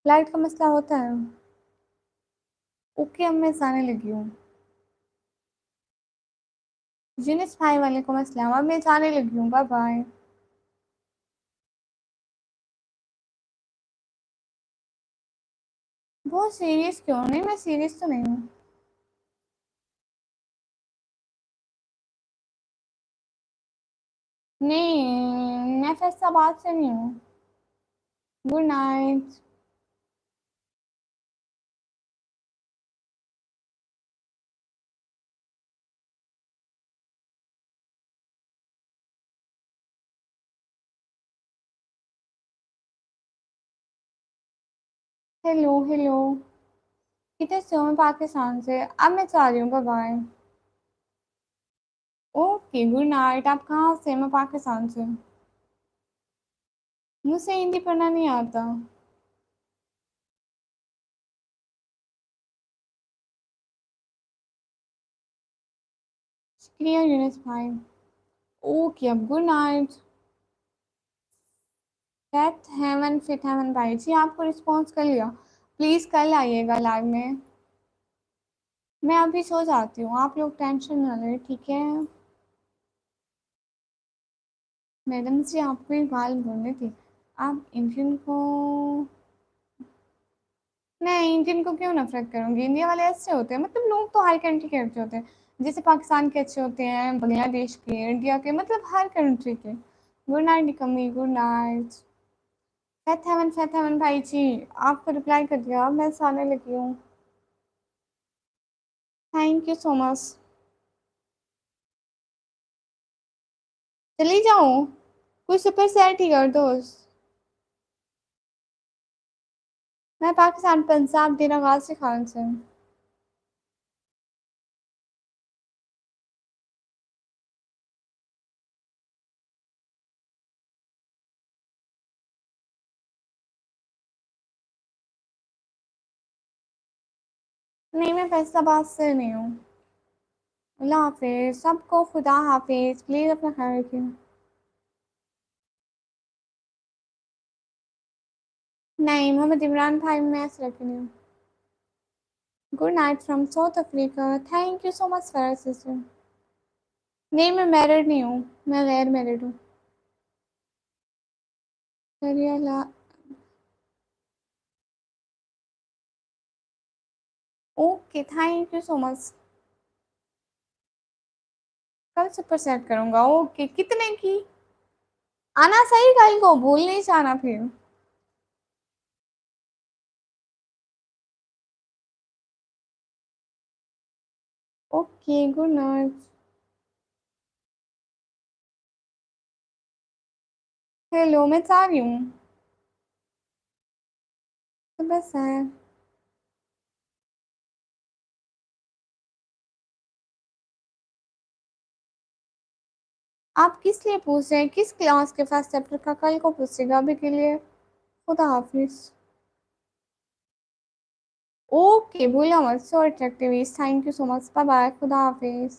लाइट का मसला होता है। ओके, अब मैं जाने लगी हूँ। जिनिस भाई वालेकुम अस्सलाम, अब मैं जाने लगी हूँ, बाय बाय। बहुत सीरियस क्यों? नहीं, मैं सीरियस तो नहीं हूँ। नहीं, मैं फैसलाबाद से नहीं हूँ। Good night. Hello hello. किधर से हो? मैं पाकिस्तान से। अब मैं जा रही हूँ, bye bye. Okay, good night. आप कहाँ से? मैं पाकिस्तान से। मुझसे हिंदी पढ़ना नहीं आता। शुक्रिया यूनिस भाई। ओके, अब good night. Fifth heaven, fifth heaven भाई जी, आपको रिस्पॉन्स कर लिया। प्लीज कल आइएगा लाइव में। मैं अभी सो जाती हूँ, आप लोग टेंशन ना लें, ठीक है। मैडम जी, आपको एक बात बोलनी थी। आप इंडियन को। नहीं, इंडियन को क्यों नफरत करूंगी? इंडिया वाले अच्छे होते हैं, मतलब लोग तो हर कंट्री के अच्छे होते हैं। जैसे पाकिस्तान के अच्छे होते हैं, बांग्लादेश के, इंडिया के, मतलब हर कंट्री के। गुड नाइट निकम्मी, गुड नाइट। फैथ हेवन भाई जी, आपको रिप्लाई कर दिया, मैं सोने लगी हूँ। Thank you so much. चली जाऊँ? कुछ सुपर सैट ही कर दो। मैं पाकिस्तान, पंजाब, डेरा गाजी खान से हूँ। नहीं, मैं फैसलाबाद से नहीं हूँ। अल्लाह हाफिज सबको, खुदा हाफिज, प्लीज अपना ख्याल रखिए। नहीं, मोहम्मद इमरान भाई, मैं ऐसे रखी नहीं हूँ। Good night from South Africa, thank you so much for sister. नहीं, मैं मैरिड नहीं हूँ, मैं गैर मैरिड हूँ। करियला। Okay, thank you so much. कल सुपर सेट करूंगा। ओके, कितने की? आना सही, कल को भूल नहीं जाना फिर। Okay, good night. हेलो, मैं जा रही हूँ। तो बस है। आप किस लिए पूछ रहे हैं? किस क्लास के फर्स्ट चैप्टर का? कल को पूछेगा, अभी के लिए खुदा हाफिज। ओके, भूला मत। So attractive, thank you so much, bye bye, खुदा हाफिज।